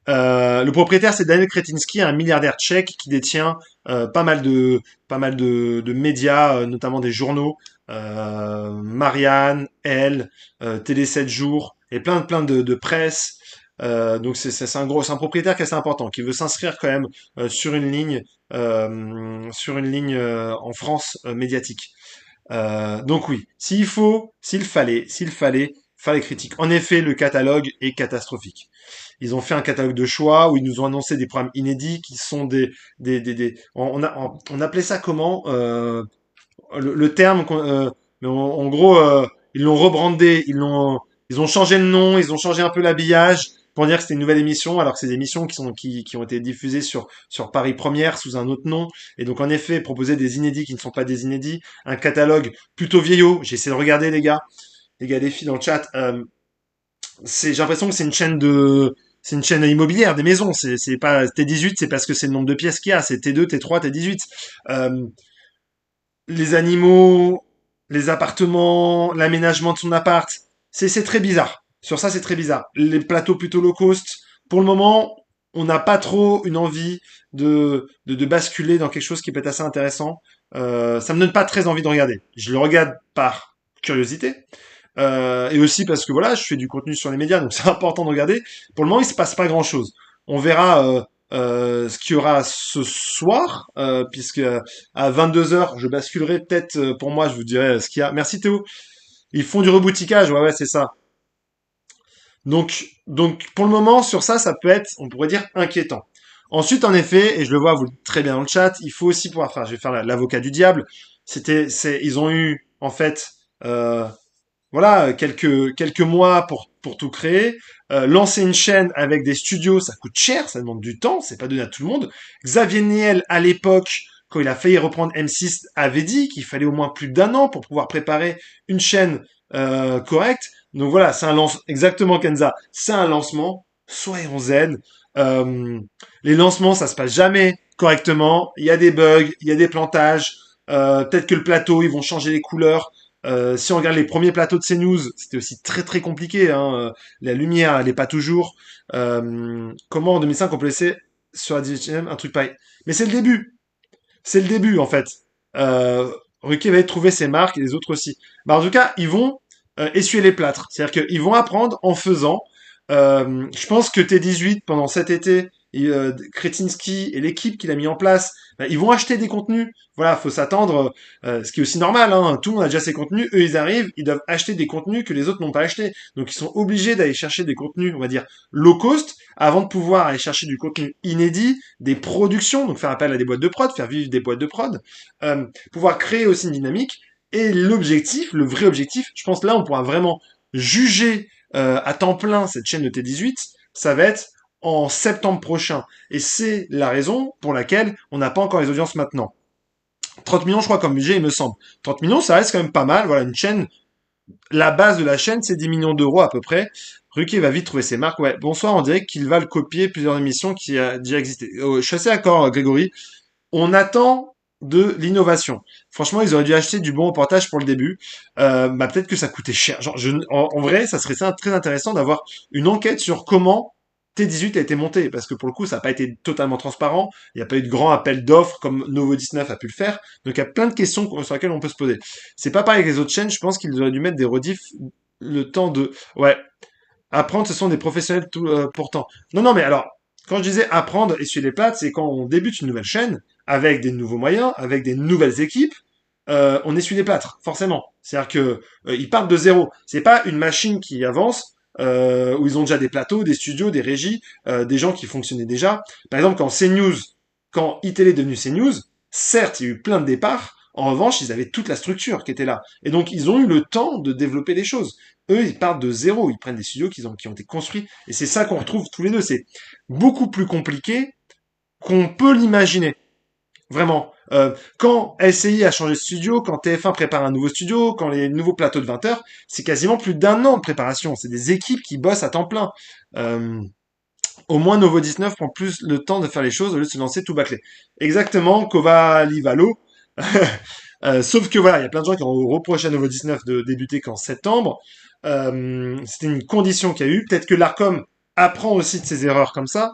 Le propriétaire, c'est Daniel Kretinsky, un milliardaire tchèque qui détient pas mal de médias, notamment des journaux, Marianne, Elle, Télé 7 jours, et plein de presse. Donc c'est un propriétaire qui est assez important, qui veut s'inscrire quand même sur une ligne en France médiatique. Donc oui, fallait critique. En effet, le catalogue est catastrophique. Ils ont fait un catalogue de choix où ils nous ont annoncé des programmes inédits qui sont on appelait ça comment le terme mais en gros ils l'ont rebrandé, ils ont changé le nom, ils ont changé un peu l'habillage pour dire que c'était une nouvelle émission alors que c'est des émissions qui ont été diffusées sur Paris Première sous un autre nom et donc en effet proposer des inédits qui ne sont pas des inédits, un catalogue plutôt vieillot, j'ai essayé de regarder les gars. les gars, des filles dans le chat. J'ai l'impression que c'est une chaîne immobilière, des maisons. C'est pas T18, c'est parce que c'est le nombre de pièces qu'il y a. C'est T2, T3, T18. Euh, les animaux, les appartements, l'aménagement de son appart, c'est très bizarre. Sur ça, c'est très bizarre. Les plateaux plutôt low cost, pour le moment, on n'a pas trop une envie de basculer dans quelque chose qui peut être assez intéressant. Ça me donne pas très envie de regarder. Je le regarde par curiosité, et aussi parce que voilà, je fais du contenu sur les médias, donc c'est important de regarder. Pour le moment, il se passe pas grand-chose. On verra ce qu'il y aura ce soir, puisque à 22 h, je basculerai peut-être. Pour moi, je vous dirai ce qu'il y a. Merci Théo. Ils font du rebouticage, ouais, ouais, c'est ça. Donc, pour le moment, sur ça, ça peut être, on pourrait dire, inquiétant. Ensuite, en effet, et je le vois, vous le dites très bien dans le chat, il faut aussi pouvoir faire, je vais faire l'avocat du diable. Ils ont eu, en fait, voilà, quelques mois pour tout créer. Lancer une chaîne avec des studios, ça coûte cher, ça demande du temps, c'est pas donné à tout le monde. Xavier Niel, à l'époque, quand il a failli reprendre M6, avait dit qu'il fallait au moins plus d'1 an pour pouvoir préparer une chaîne correcte. Donc voilà, c'est un lancement, exactement Kenza, c'est un lancement, soyons zen. Euh, les lancements, ça se passe jamais correctement, il y a des bugs, il y a des plantages, peut-être que le plateau, ils vont changer les couleurs. Si on regarde les premiers plateaux de CNews, c'était aussi très très compliqué. Hein. La lumière, elle est pas toujours. Comment en 2005 on peut laisser sur la 18e un truc pareil. Mais c'est le début. C'est le début en fait. Euh, Ruquier va trouver ses marques et les autres aussi. Bah, en tout cas, ils vont essuyer les plâtres. C'est-à-dire qu'ils vont apprendre en faisant. Je pense que T18 pendant cet été, Kretinsky et l'équipe qu'il a mis en place, bah, ils vont acheter des contenus. Voilà, faut s'attendre, ce qui est aussi normal. Hein, tout le monde a déjà ses contenus. Eux, ils arrivent, ils doivent acheter des contenus que les autres n'ont pas achetés. Donc, ils sont obligés d'aller chercher des contenus, on va dire low cost, avant de pouvoir aller chercher du contenu inédit, des productions, donc faire appel à des boîtes de prod, faire vivre des boîtes de prod, pouvoir créer aussi une dynamique. Et l'objectif, le vrai objectif, je pense là, on pourra vraiment juger à temps plein cette chaîne de T18, ça va être en septembre prochain. Et c'est la raison pour laquelle on n'a pas encore les audiences maintenant. 30 millions, je crois, comme budget, il me semble. 30 millions, ça reste quand même pas mal. Voilà, une chaîne. La base de la chaîne, c'est 10 millions d'euros à peu près. Ruquier va vite trouver ses marques. Ouais, bonsoir, on dirait qu'il va le copier plusieurs émissions qui a déjà existé. Je suis assez d'accord, Grégory. On attend de l'innovation. Franchement, ils auraient dû acheter du bon reportage pour le début. Bah, peut-être que ça coûtait cher. Genre, en vrai, ça serait très intéressant d'avoir une enquête sur comment T18 a été monté, parce que pour le coup, ça n'a pas été totalement transparent. Il n'y a pas eu de grand appel d'offres comme Novo 19 a pu le faire. Donc, il y a plein de questions sur lesquelles on peut se poser. C'est pas pareil avec les autres chaînes. Je pense qu'ils auraient dû mettre des rediffs le temps de. Ouais, apprendre, ce sont des professionnels tout, pourtant. Non, non, mais alors, quand je disais apprendre, essuyer les plates, c'est quand on débute une nouvelle chaîne, avec des nouveaux moyens, avec des nouvelles équipes, on essuie les plâtres, forcément. C'est-à-dire que ils partent de zéro. C'est pas une machine qui avance, où ils ont déjà des plateaux, des studios, des régies, des gens qui fonctionnaient déjà. Par exemple, quand iTélé est devenu CNews, certes, il y a eu plein de départs. En revanche, ils avaient toute la structure qui était là. Et donc, ils ont eu le temps de développer les choses. Eux, ils partent de zéro. Ils prennent des studios qui ont été construits. Et c'est ça qu'on retrouve tous les deux. C'est beaucoup plus compliqué qu'on peut l'imaginer. Vraiment. Quand LCI a changé de studio, quand TF1 prépare un nouveau studio, quand les nouveaux plateaux de 20 heures, c'est quasiment plus d'1 an de préparation. C'est des équipes qui bossent à temps plein. Euh, Au moins, Novo 19 prend plus le temps de faire les choses au lieu de se lancer tout bâclé. Exactement, Kova Livalo. Sauf que voilà, il y a plein de gens qui ont reproché à Novo 19 de débuter qu'en septembre. C'était une condition qu'il y a eu. Peut-être que l'Arcom apprend aussi de ses erreurs comme ça.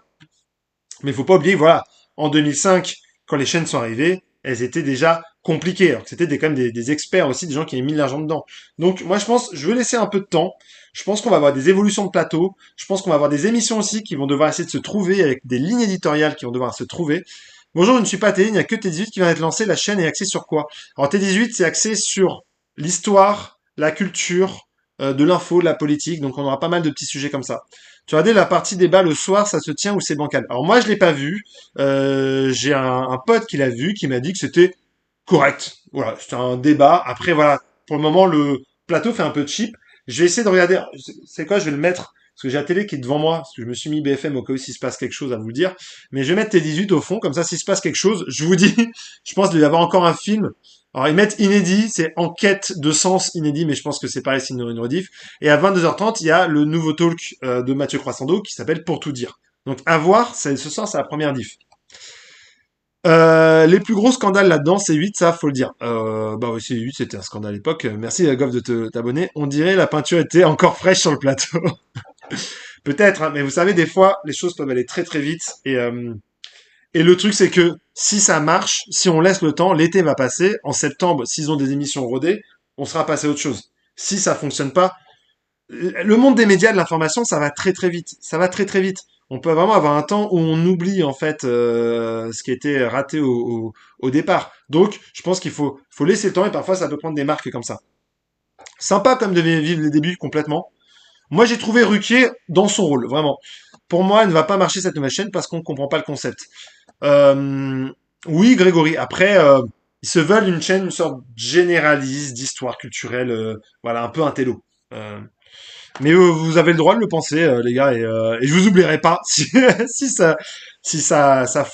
Mais il faut pas oublier, voilà, en 2005, quand les chaînes sont arrivées, elles étaient déjà compliquées. Alors que c'était quand même des experts aussi, des gens qui avaient mis de l'argent dedans. Donc moi je pense, je vais laisser un peu de temps. Je pense qu'on va avoir des évolutions de plateau. Je pense qu'on va avoir des émissions aussi qui vont devoir essayer de se trouver avec des lignes éditoriales qui vont devoir se trouver. Bonjour, je ne suis pas télé, il n'y a que T18 qui vient d'être lancé. La chaîne est axée sur quoi? Alors T18, c'est axé sur l'histoire, la culture, de l'info, de la politique. Donc on aura pas mal de petits sujets comme ça. Tu as regardé la partie débat le soir, ça se tient ou c'est bancal? Alors moi je l'ai pas vu. J'ai un pote qui l'a vu, qui m'a dit que c'était correct. Voilà, c'était un débat. Après voilà, pour le moment le plateau fait un peu cheap. Je vais essayer de regarder. C'est quoi? Je vais le mettre parce que j'ai la télé qui est devant moi, parce que je me suis mis BFM au cas où s'il se passe quelque chose à vous le dire. Mais je vais mettre T18 au fond, comme ça s'il se passe quelque chose, je vous dis. Je pense qu'il y avoir encore un film. Alors ils mettent inédit, c'est enquête de sens inédit, mais je pense que c'est pareil, c'est une rediff. Et à 22h30, il y a le nouveau talk de Mathieu Croissando qui s'appelle Pour tout dire. Donc à voir, ce soir c'est la première diff. Les plus gros scandales là-dedans, c'est 8, ça faut le dire. Bah oui, c'est 8, c'était un scandale à l'époque. Merci Goff de t'abonner. On dirait la peinture était encore fraîche sur le plateau. Peut-être, hein, mais vous savez, des fois, les choses peuvent aller très très vite. Et le truc, c'est que si ça marche, si on laisse le temps, l'été va passer. En septembre, s'ils ont des émissions rodées, on sera passé à autre chose. Si ça fonctionne pas, le monde des médias, de l'information, ça va très très vite. Ça va très très vite. On peut vraiment avoir un temps où on oublie en fait ce qui a été raté au départ. Donc, je pense qu'il faut laisser le temps et parfois ça peut prendre des marques comme ça. Sympa comme de vivre les débuts complètement. Moi, j'ai trouvé Ruquier dans son rôle, vraiment. Pour moi, elle ne va pas marcher cette nouvelle chaîne parce qu'on ne comprend pas le concept. Euh, oui, Grégory. Après, ils se veulent une chaîne, une sorte généraliste d'histoire culturelle, voilà, un peu un télo. Euh, mais vous avez le droit de le penser, les gars, et je vous oublierai pas si si ça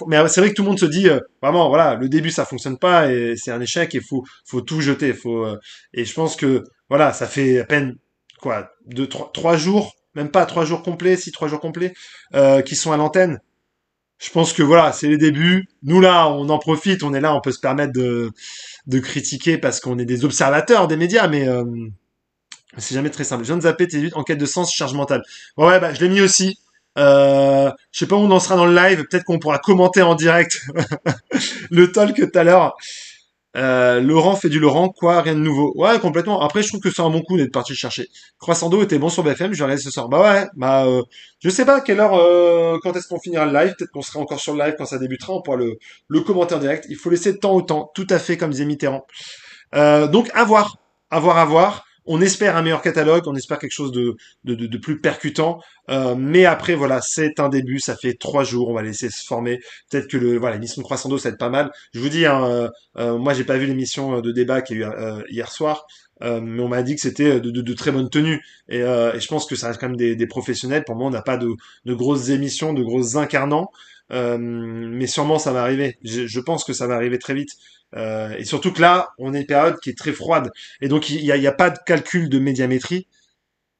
Mais c'est vrai que tout le monde se dit vraiment, voilà, le début ça fonctionne pas et c'est un échec et faut tout jeter, et je pense que voilà, ça fait à peine quoi, 3 jours, même pas 3 jours complets, si 3 jours complets, qui sont à l'antenne. Je pense que voilà, c'est les débuts. Nous là, on en profite, on est là, on peut se permettre de critiquer parce qu'on est des observateurs des médias, mais c'est jamais très simple. Je viens de zapper tes luttes, enquête de sens, charge mentale. Ouais, bah, je l'ai mis aussi. Je sais pas où on en sera dans le live. Peut-être qu'on pourra commenter en direct le talk tout à l'heure. Laurent fait du Laurent, quoi, rien de nouveau. Ouais, complètement. Après, je trouve que c'est un bon coup d'être parti le chercher. Croissant d'eau était bon sur BFM, je vais regarder ce soir. Bah ouais, je sais pas à quelle heure, quand est-ce qu'on finira le live. Peut-être qu'on sera encore sur le live quand ça débutera, on pourra le commenter en direct. Il faut laisser de temps au temps, tout à fait comme disait Mitterrand. Donc à voir, à voir, à voir. On espère un meilleur catalogue, on espère quelque chose de plus percutant. Mais après, voilà, c'est un début, ça fait 3 jours, on va laisser se former. Peut-être que voilà, l'émission de Croissant d'eau, ça va être pas mal. Je vous dis, hein, moi j'ai pas vu l'émission de débat qu'il y a eu hier soir, mais on m'a dit que c'était de très bonne tenue. Et je pense que ça reste quand même des professionnels. Pour moi, on n'a pas de grosses émissions, de grosses incarnants. Mais sûrement ça va arriver. Je pense que ça va arriver très vite. Et surtout que là, on est une période qui est très froide. Et donc, il y a pas de calcul de médiamétrie.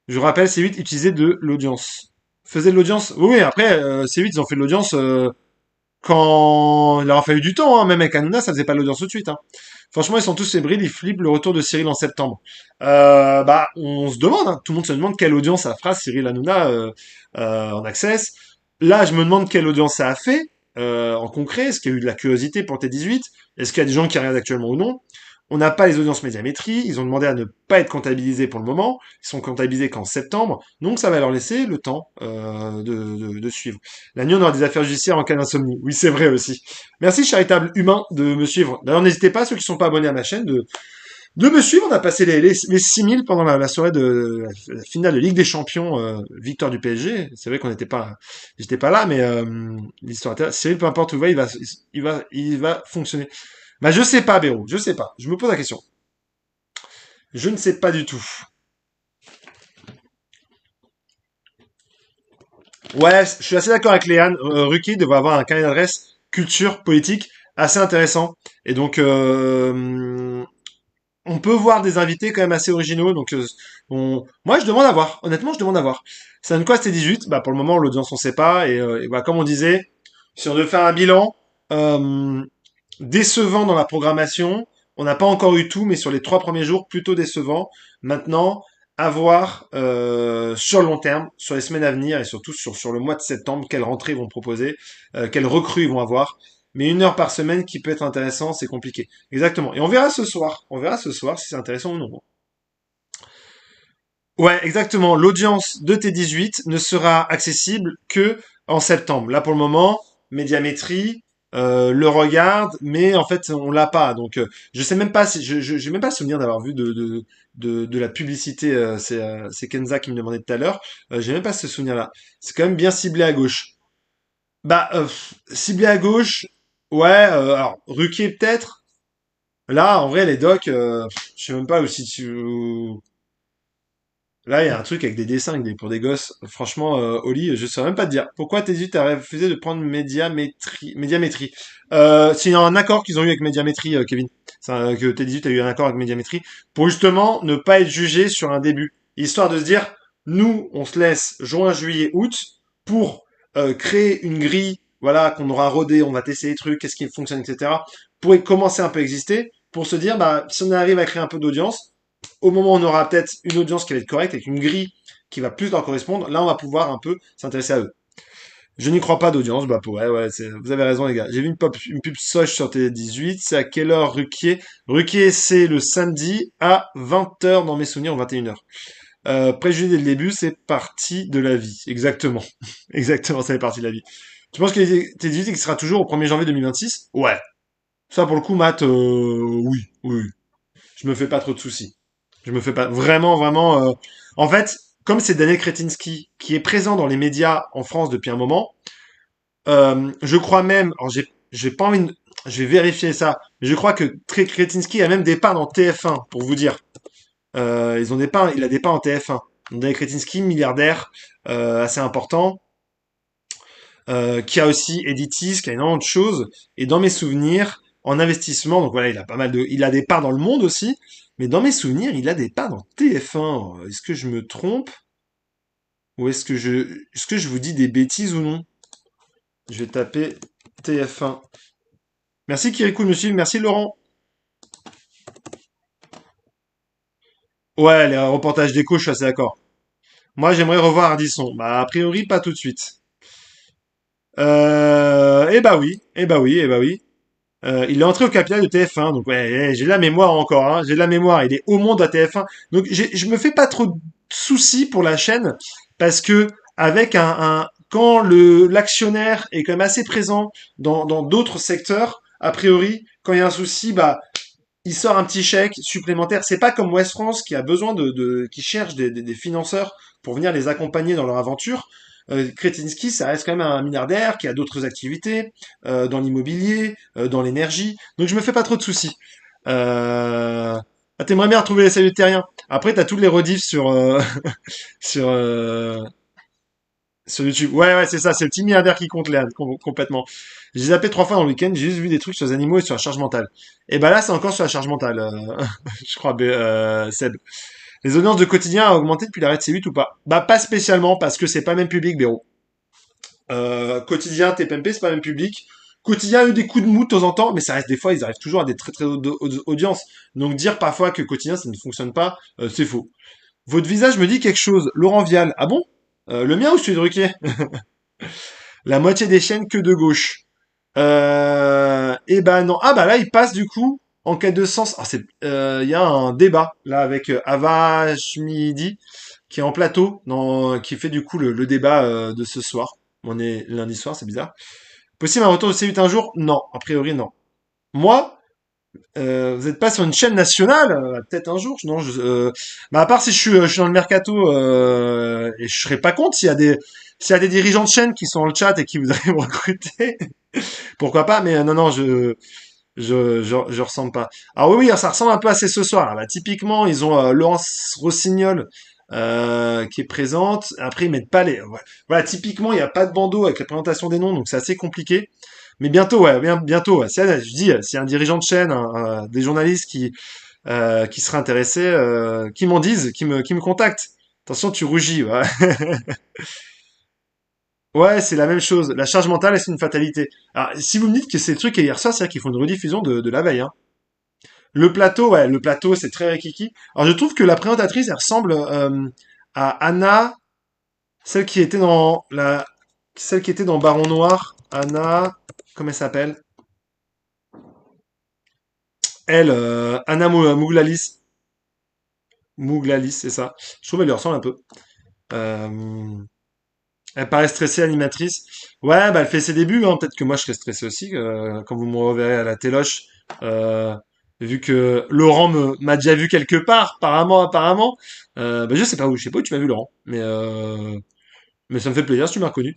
Je vous rappelle, C8 utilisait de l'audience. Faisait de l'audience. Oui, oui, après, C8, ils ont fait de l'audience quand il leur a fallu du temps. Hein. Même avec Hanouna, ça faisait pas de l'audience tout de suite. Hein. Franchement, ils sont tous fébriles. Ils flippent le retour de Cyril en septembre. Bah, on se demande. Hein. Tout le monde se demande quelle audience ça fera Cyril Hanouna en access. Là, je me demande quelle audience ça a fait en concret. Est-ce qu'il y a eu de la curiosité pour T18? Est-ce qu'il y a des gens qui regardent actuellement ou non? On n'a pas les audiences médiamétrie. Ils ont demandé à ne pas être comptabilisés pour le moment. Ils sont comptabilisés qu'en septembre. Donc, ça va leur laisser le temps de suivre. La nuit, on aura des affaires judiciaires en cas d'insomnie. Oui, c'est vrai aussi. Merci, charitable humain, de me suivre. D'ailleurs, n'hésitez pas, ceux qui sont pas abonnés à ma chaîne, de me suivre. On a passé les 6000 pendant la soirée de la finale de Ligue des Champions, victoire du PSG. C'est vrai qu'on n'était pas, j'étais pas là, mais l'histoire. Cyril, peu importe où il va fonctionner. Bah, je sais pas, Béro. Je sais pas. Je me pose la question. Je ne sais pas du tout. Ouais, je suis assez d'accord avec Léane. Ruki devrait avoir un carnet d'adresse culture politique assez intéressant. Et donc, on peut voir des invités quand même assez originaux. Donc, moi, je demande à voir. Honnêtement, je demande à voir. Ça donne quoi, c'était 18? Bah, pour le moment, l'audience, on sait pas. Et bah, comme on disait, si on devait faire un bilan, décevant dans la programmation. On n'a pas encore eu tout, mais sur les 3 premiers jours, plutôt décevant. Maintenant, à voir sur le long terme, sur les semaines à venir et surtout sur le mois de septembre, quelles rentrées ils vont proposer, quelles recrues ils vont avoir. Mais 1 heure par semaine qui peut être intéressant, c'est compliqué. Exactement. Et on verra ce soir. On verra ce soir si c'est intéressant ou non. Ouais, exactement. L'audience de T18 ne sera accessible que en septembre. Là, pour le moment, Médiamétrie le regarde, mais en fait, on l'a pas. Donc, je sais même pas si j'ai même pas souvenir d'avoir vu de la publicité. C'est Kenza qui me demandait tout à l'heure. J'ai même pas ce souvenir-là. C'est quand même bien ciblé à gauche. Bah, ciblé à gauche. Ouais. Alors, Ruquier peut-être. Là, en vrai, les docs, je sais même pas où si tu. Là, il y a un truc avec des dessins pour des gosses. Franchement, Oli, je saurais même pas te dire. Pourquoi Teddy t'as refusé de prendre médiamétrie? C'est un accord qu'ils ont eu avec médiamétrie, Kevin. Que Teddy a eu un accord avec médiamétrie pour justement ne pas être jugé sur un début. Histoire de se dire, nous, on se laisse juin, juillet, août pour créer une grille, voilà, qu'on aura rodé, on va tester les trucs, qu'est-ce qui fonctionne, etc. Pour commencer un peu à exister, pour se dire, bah, si on arrive à créer un peu d'audience, au moment où on aura peut-être une audience qui va être correcte, avec une grille qui va plus leur correspondre, là, on va pouvoir un peu s'intéresser à eux. Je n'y crois pas d'audience, bah pour ouais, vous avez raison les gars. J'ai vu une pub Soch sur Télé 18, c'est à quelle heure Ruquier? Ruquier c'est le samedi à 20 h dans mes souvenirs, ou 21 h. Préjugé dès le début, c'est partie de la vie. Exactement. Exactement, ça fait partie de la vie. Tu penses que Télé 18 qui sera toujours au 1er janvier 2026? Ouais. Ça pour le coup, Matt, oui, oui. Oui. Je me fais pas trop de soucis. Je me fais pas vraiment, vraiment. En fait, comme c'est Daniel Kretinsky qui est présent dans les médias en France depuis un moment, je crois même. Alors j'ai pas envie. Je vais vérifier ça. Mais je crois que Kretinsky a même des parts dans TF1 pour vous dire. Ils ont des parts. Il a des parts en TF1. Daniel Kretinsky, milliardaire, assez important, qui a aussi Editis, qui a énormément de choses. Et dans mes souvenirs, en investissement, donc voilà, il a pas mal de. Il a des parts dans le monde aussi. Mais dans mes souvenirs, il a des parts dans TF1. Est-ce que je me trompe? Ou est-ce que je vous dis des bêtises ou non? Je vais taper TF1. Merci Kirikou de me suivre. Merci Laurent. Ouais, les reportages d'écho, je suis assez d'accord. Moi, j'aimerais revoir Ardisson. Bah, a priori, pas tout de suite. Eh bah oui, eh bah oui, eh bah oui. Il est entré au capital de TF1, donc ouais, j'ai de la mémoire encore, hein, j'ai de la mémoire. Il est au monde à TF1, donc je me fais pas trop de soucis pour la chaîne parce que avec quand le l'actionnaire est quand même assez présent dans d'autres secteurs, a priori, quand il y a un souci, bah il sort un petit chèque supplémentaire. C'est pas comme West France qui a besoin qui cherche des financeurs pour venir les accompagner dans leur aventure. Kretinsky, ça reste quand même un milliardaire qui a d'autres activités dans l'immobilier, dans l'énergie. Donc je me fais pas trop de soucis. T'aimerais bien retrouver les salutaires. Après, t'as toutes les rediffs sur sur sur YouTube. Ouais, ouais, c'est ça. C'est le petit milliardaire qui compte là, complètement. J'ai zappé 3 fois dans le week-end. J'ai juste vu des trucs sur les animaux et sur la charge mentale. Et bah là, c'est encore sur la charge mentale. Je crois, Seb. Les audiences de quotidien a augmenté depuis l'arrêt de C8 ou pas? Bah pas spécialement parce que c'est pas le même public, Béro. Quotidien, TPMP, c'est pas le même public. Quotidien a eu des coups de mou de temps en temps, mais ça reste des fois, ils arrivent toujours à des très très hautes audiences. Donc dire parfois que quotidien ça ne fonctionne pas, c'est faux. Votre visage me dit quelque chose. Laurent Vial. Ah bon? Le mien ou celui de Ruquier? La moitié des chaînes que de gauche. Et ben non. Ah bah là, il passe du coup en quête de sens. Ah, il y a un débat là avec Ava Schmidi qui est en plateau, qui fait du coup le débat de ce soir. On est lundi soir, c'est bizarre. Possible un retour de C8 un jour? Non, a priori non. Moi, vous n'êtes pas sur une chaîne nationale, peut-être un jour. Non, bah à part si je suis dans le mercato et je serais pas contre s'il y a des dirigeants de chaîne qui sont dans le chat et qui voudraient me recruter, pourquoi pas. Mais non, non, je ressemble pas. Alors oui, oui, ça ressemble un peu à ce soir. Là, typiquement, ils ont Laurence Rossignol qui est présente. Après, ils mettent pas les. Voilà, typiquement, il n'y a pas de bandeau avec la présentation des noms, donc c'est assez compliqué. Mais bientôt, ouais, bientôt. Ouais. Je dis, s'il y a un dirigeant de chaîne, des journalistes qui seraient intéressés, qui m'en disent, qui me contactent. Attention, tu rougis. Ouais, ouais, c'est la même chose. La charge mentale, c'est une fatalité. Alors, si vous me dites que c'est le truc hier soir, c'est-à-dire qu'ils font une rediffusion de la veille. Hein. Le plateau, ouais, le plateau, c'est très rikiki. Alors, je trouve que la présentatrice, elle ressemble à Anna, celle qui était celle qui était dans Baron Noir. Anna, comment elle s'appelle? Elle, Anna Mouglalis. Mouglalis, c'est ça. Je trouve qu'elle lui ressemble un peu. Euh, Elle paraît stressée, animatrice. Ouais, bah elle fait ses débuts, hein. Peut-être que moi je serais stressé aussi quand vous me reverrez à la téloche. Euh, Vu que Laurent m'a déjà vu quelque part, apparemment. Bah, je sais pas où tu m'as vu Laurent, mais ça me fait plaisir si tu m'as reconnu.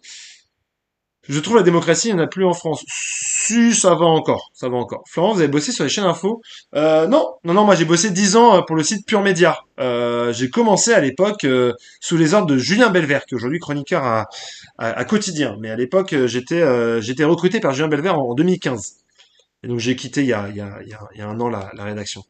Je trouve la démocratie, il n'y en a plus en France. Si, ça va encore, ça va encore. Florent, vous avez bossé sur les chaînes info? Non, non, non, moi j'ai bossé 10 ans pour le site Pure Média. J'ai commencé à l'époque sous les ordres de Julien Belvert, qui est aujourd'hui chroniqueur à Quotidien. Mais à l'époque, j'étais recruté par Julien Belvert en 2015. Et donc j'ai quitté il y a un an la rédaction.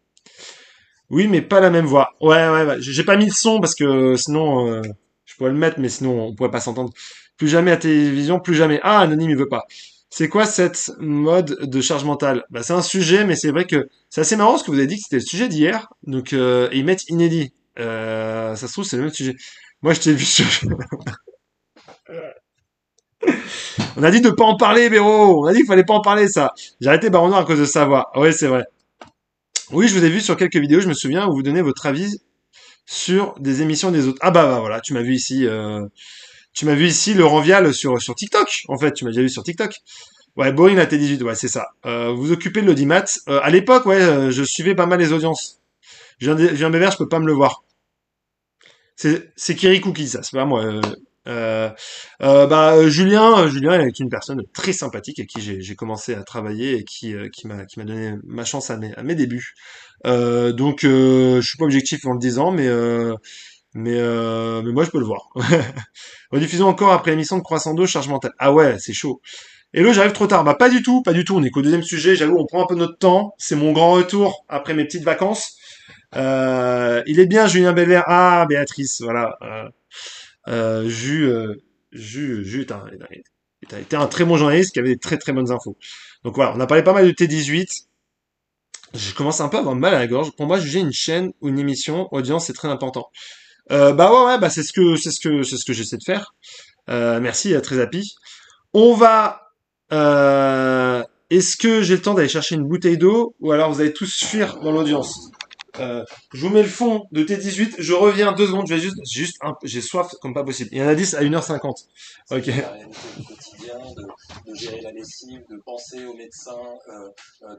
Oui, mais pas la même voix. Ouais, ouais, ouais. J'ai pas mis le son parce que sinon, je pourrais le mettre, mais sinon on pourrait pas s'entendre. Plus jamais à télévision, plus jamais. Ah, Anonyme, il veut pas. C'est quoi cette mode de charge mentale? Bah, c'est un sujet, mais c'est vrai que c'est assez marrant parce que vous avez dit que c'était le sujet d'hier. Donc, et ils mettent inédit. Ça se trouve, c'est le même sujet. Moi, je t'ai vu sur... On a dit de pas en parler, Béro. On a dit qu'il fallait pas en parler, ça. J'ai arrêté Baron Noir à cause de sa voix. Oui, c'est vrai. Oui, je vous ai vu sur quelques vidéos, je me souviens, où vous donnez votre avis sur des émissions des autres. Ah bah voilà, tu m'as vu ici, Laurent Vial sur TikTok. En fait, tu m'as déjà vu sur TikTok. Ouais, Boeing la T18, ouais, c'est ça. Vous occupez de l'audimat. À l'époque, ouais, je suivais pas mal les audiences. Je viens Bébert, je peux pas me le voir. C'est Kirikou qui dit ça, c'est pas moi. Julien est une personne très sympathique avec qui j'ai commencé à travailler et qui m'a donné ma chance à mes débuts. Je suis pas objectif en le disant, mais moi je peux le voir. Rediffusion encore après l'émission de Croissant d'eau, charge mentale. Ah ouais, c'est chaud. Hello, j'arrive trop tard. Bah pas du tout, pas du tout. On est qu'au deuxième sujet. J'avoue, on prend un peu notre temps. C'est mon grand retour après mes petites vacances. Il est bien, Julien Belair. Ah, Béatrice, voilà. Euh, Jus, euh, Jus était un très bon journaliste qui avait des très très bonnes infos. Donc voilà, on a parlé pas mal de T18. Je commence un peu à avoir mal à la gorge. Pour moi, juger une chaîne ou une émission, audience, c'est très important. Bah ouais, ouais, bah c'est ce que j'essaie de faire. Merci, très happy. On va. Est-ce que j'ai le temps d'aller chercher une bouteille d'eau ou alors vous allez tous fuir dans l'audience? Je vous mets le fond de T18. Je reviens 2 secondes. J'ai soif comme pas possible. Il y en a 10 à 1h50. Ok. La réalité du quotidien, de gérer la lessive, de penser aux médecins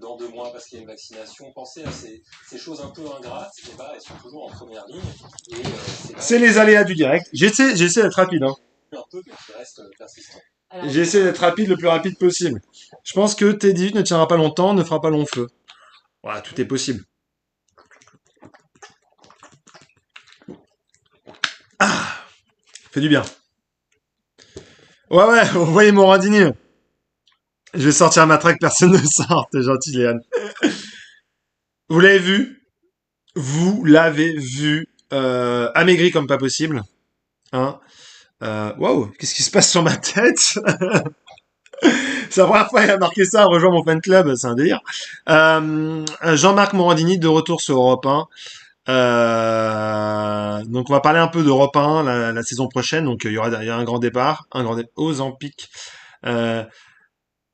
dans 2 mois parce qu'il y a une vaccination, penser à ces choses un peu ingrates, et bah, elles sont toujours en première ligne. Et c'est là C'est les aléas du direct. J'essaie d'être rapide. Hein. un peu mais qui reste persistant. J'essaie d'être rapide le plus rapide possible. Je pense que T18 ne tiendra pas longtemps, ne fera pas long feu. Voilà, tout est possible. Fait du bien. Ouais, ouais, vous voyez mon Morandini. Je vais sortir ma traque, personne ne sort. T'es gentil, Léane. Vous l'avez vu? Vous l'avez vu. Amaigri comme pas possible. Hein. Waouh, qu'est-ce qui se passe sur ma tête? C'est la première fois qu'il a marqué ça, rejoint mon fan club, c'est un délire. Jean-Marc Morandini de retour sur Europe 1. Donc on va parler un peu d'Europe 1 la saison prochaine. Donc il y a un grand départ, Ozempic. Euh,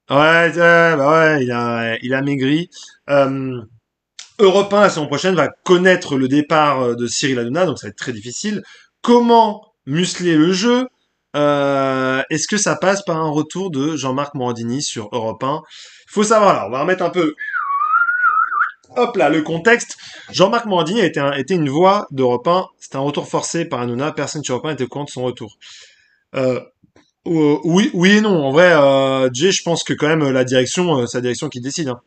il a maigri. Euh, Europe 1 la saison prochaine va connaître le départ de Cyril Hanouna, donc ça va être très difficile. Comment muscler le jeu? Est-ce que ça passe par un retour de Jean-Marc Morandini sur Europe 1? Il faut savoir là, on va remettre un peu, hop là, le contexte. Jean-Marc Morandini était une voix d'Europe 1, c'était un retour forcé par Hanouna, personne sur Europe 1 était au courant de son retour. Euh, oui, oui et non. En vrai, Jay, je pense que quand même la direction, c'est la direction qui décide. Hein.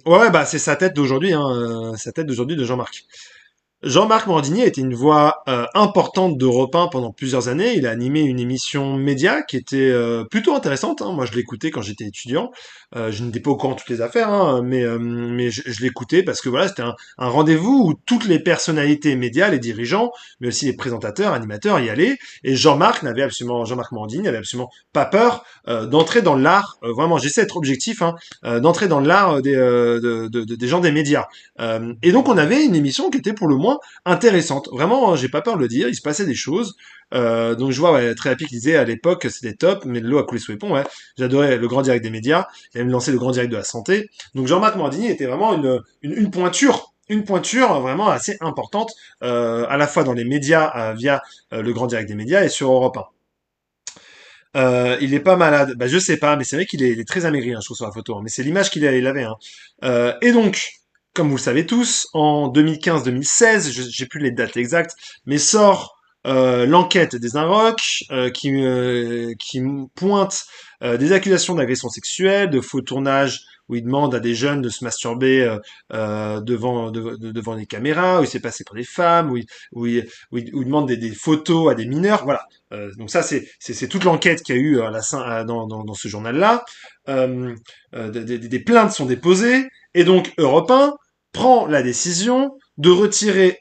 Ouais, bah c'est sa tête d'aujourd'hui, hein, sa tête d'aujourd'hui de Jean-Marc. Jean-Marc Morandini a été une voix importante d'Europe 1 pendant plusieurs années. Il a animé une émission média qui était plutôt intéressante. Hein. Moi, je l'écoutais quand j'étais étudiant. Je n'étais pas au courant de toutes les affaires, hein, mais je l'écoutais parce que voilà, c'était un rendez-vous où toutes les personnalités médias, les dirigeants, mais aussi les présentateurs, animateurs y allaient. Et Jean-Marc Morandini n'avait absolument pas peur d'entrer dans l'art. Vraiment, j'essaie d'être objectif, hein, d'entrer dans l'art des gens des médias. Et donc, on avait une émission qui était pour le moins intéressante. Vraiment, j'ai pas peur de le dire, il se passait des choses. Donc je vois ouais, très happy qui disait à l'époque c'était top, mais de l'eau a coulé sous les ponts. Ouais. J'adorais le grand direct des médias, il allait me lancer le grand direct de la santé. Donc Jean-Marc Morandini était vraiment une pointure vraiment assez importante, à la fois dans les médias via le grand direct des médias et sur Europe 1. Il est pas malade, bah je sais pas, mais c'est vrai qu'il il est très amaigri, hein, je trouve sur la photo. Hein. Mais c'est l'image il avait. Hein. Et donc, comme vous le savez tous, en 2015-2016, j'ai plus les dates exactes, mais sort l'enquête des Inrocks, qui pointe des accusations d'agression sexuelle, de faux tournages où il demande à des jeunes de se masturber devant les caméras, où il s'est passé pour des femmes, où il demande des photos à des mineurs, voilà. Donc ça, c'est toute l'enquête qu'il y a eu dans ce journal-là. Euh, des plaintes sont déposées, et donc Europe 1 prend la décision de retirer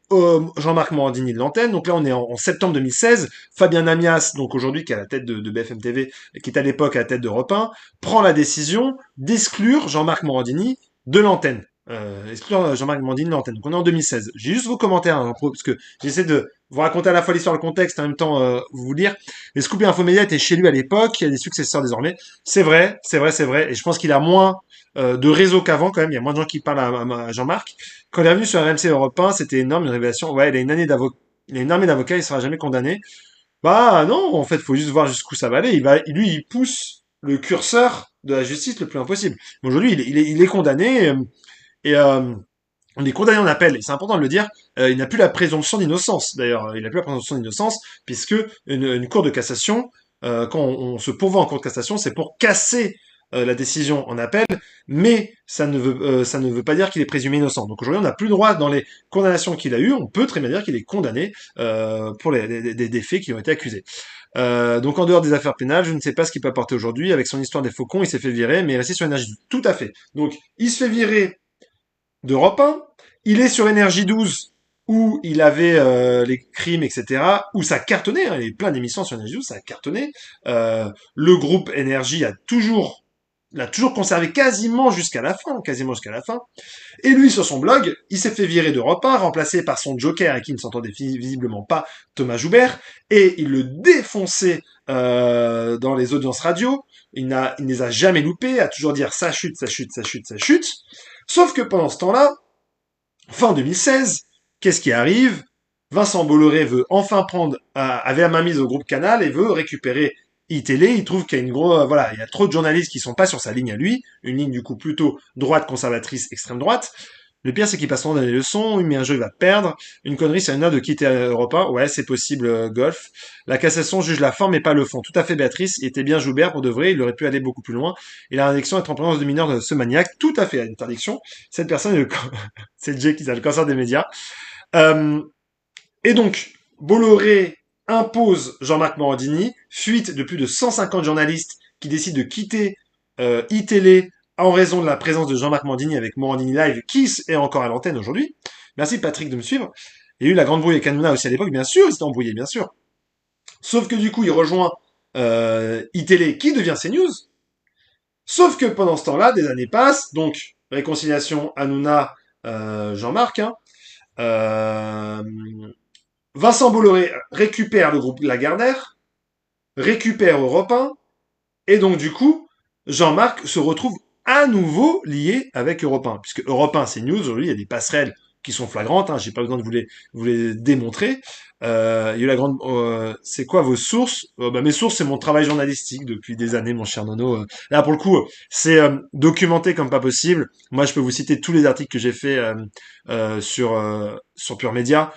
Jean-Marc Morandini de l'antenne. Donc là, on est en septembre 2016. Fabien Amias, donc aujourd'hui qui est à la tête de BFM TV, qui est à l'époque à la tête d'Europe 1, prend la décision d'exclure Jean-Marc Morandini de l'antenne. Exclure Jean-Marc Morandini de l'antenne. Donc on est en 2016. J'ai juste vos commentaires, hein, parce que j'essaie de vous raconter à la fois l'histoire, le contexte, et en même temps vous dire. Les Scoop et Infomédia étaient chez lui à l'époque, il y a des successeurs désormais. C'est vrai, c'est vrai, c'est vrai. Et je pense qu'il a moins de réseau qu'avant quand même. Il y a moins de gens qui parlent à Jean-Marc. Quand il est revenu sur RMC Europe 1, c'était énorme, une révélation. Ouais, il a une année d'avocat, il a une armée d'avocats, il sera jamais condamné. Bah non, en fait, faut juste voir jusqu'où ça va aller. Lui, il pousse le curseur de la justice le plus loin possible. Mais aujourd'hui, il est condamné et on est condamné en appel. Et c'est important de le dire. Il n'a plus la présomption d'innocence. D'ailleurs, il n'a plus la présomption d'innocence puisque une cour de cassation, quand on se pourvoit en cour de cassation, c'est pour casser la décision en appel, mais ça ne veut pas dire qu'il est présumé innocent. Donc aujourd'hui, on n'a plus le droit, dans les condamnations qu'il a eues, on peut très bien dire qu'il est condamné pour des faits qui ont été accusés. Donc en dehors des affaires pénales, je ne sais pas ce qu'il peut apporter aujourd'hui. Avec son histoire des faucons, il s'est fait virer, mais il est resté sur Énergie 12. Tout à fait. Donc il se fait virer d'Europe 1. Il est sur Énergie 12 où il avait les crimes, etc., où ça cartonnait, hein, il y avait plein d'émissions sur Énergie 12, ça a cartonné. Le groupe Énergie l'a toujours conservé quasiment jusqu'à la fin, quasiment jusqu'à la fin. Et lui, sur son blog, il s'est fait virer d'Europe 1, remplacé par son joker, avec qui il ne s'entendait visiblement pas, Thomas Joubert, et il le défonçait dans les audiences radio. Il ne les a jamais loupés, à toujours dire ça chute, ça chute, ça chute, ça chute. Sauf que pendant ce temps-là, fin 2016, qu'est-ce qui arrive? Vincent Bolloré veut enfin avait la main mise au groupe Canal et veut récupérer iTélé. Il trouve qu'il y a il y a trop de journalistes qui sont pas sur sa ligne à lui, une ligne du coup plutôt droite conservatrice, extrême droite. Le pire, c'est qu'il passe son temps dans les leçons, il met un jeu, il va perdre. Une connerie, c'est une heure de quitter Europe 1. Ouais, c'est possible, Golf. La cassation juge la forme mais pas le fond. Tout à fait, Béatrice. Il était bien Joubert pour de vrai, il aurait pu aller beaucoup plus loin. Et l'interdiction d'être en présence de mineurs de ce maniaque. Tout à fait, interdiction. Cette personne est c'est Jay qui a le cancer des médias. Euh, et donc, Bolloré impose Jean-Marc Morandini, fuite de plus de 150 journalistes qui décident de quitter iTélé en raison de la présence de Jean-Marc Morandini avec Morandini Live, qui est encore à l'antenne aujourd'hui. Merci Patrick de me suivre. Il y a eu la grande brouille avec Hanouna aussi à l'époque, bien sûr, il s'était embrouillé, bien sûr. Sauf que du coup, il rejoint iTélé, qui devient CNews. Sauf que pendant ce temps-là, des années passent, donc réconciliation Hanouna, Jean-Marc, hein, euh, Vincent Bolloré récupère le groupe Lagardère, récupère Europe 1, et donc du coup, Jean-Marc se retrouve à nouveau lié avec Europe 1, puisque Europe 1, c'est news, aujourd'hui, il y a des passerelles qui sont flagrantes, hein, j'ai pas besoin de vous les démontrer. Il y a eu la grande, c'est quoi vos sources? Bah, mes sources, c'est mon travail journalistique depuis des années, mon cher Nono. Là, pour le coup, c'est documenté comme pas possible. Moi, je peux vous citer tous les articles que j'ai fait sur Pure Média.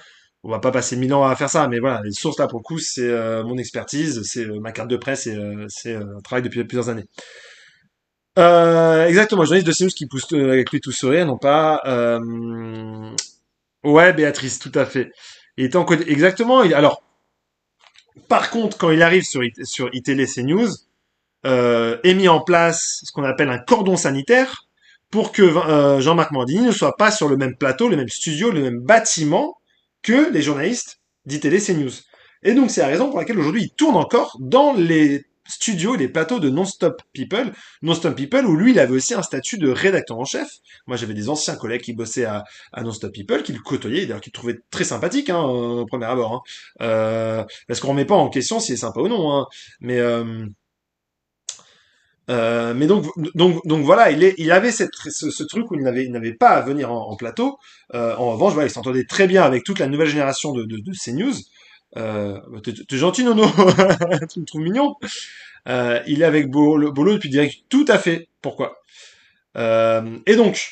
On va pas passer 1000 ans à faire ça, mais voilà, les sources là pour le coup, c'est mon expertise, c'est ma carte de presse et c'est un travail depuis plusieurs années. Exactement, journaliste de CNews qui pousse avec lui tout sourire, non pas. Ouais, Béatrice, tout à fait. Il était en côté. Exactement. Alors, par contre, quand il arrive sur iTélé CNews, est mis en place ce qu'on appelle un cordon sanitaire pour que Jean-Marc Morandini ne soit pas sur le même plateau, le même studio, le même bâtiment que les journalistes d'ITélé CNews. Et donc, c'est la raison pour laquelle aujourd'hui, il tourne encore dans les studios, les plateaux de Non-Stop People. Non-Stop People, où lui, il avait aussi un statut de rédacteur en chef. Moi, j'avais des anciens collègues qui bossaient à Non-Stop People, qui le côtoyaient, d'ailleurs, qui le trouvaient très sympathique, hein, au premier abord. Hein. Parce qu'on remet pas en question s'il est sympa ou non. Hein. Mais... mais donc voilà, il avait ce truc où il n'avait pas à venir en plateau. En revanche, voilà, il s'entendait très bien avec toute la nouvelle génération de CNews. T'es gentil, Nono, tu me trouves mignon. Il est avec Bolo depuis direct, tout à fait. Pourquoi Et donc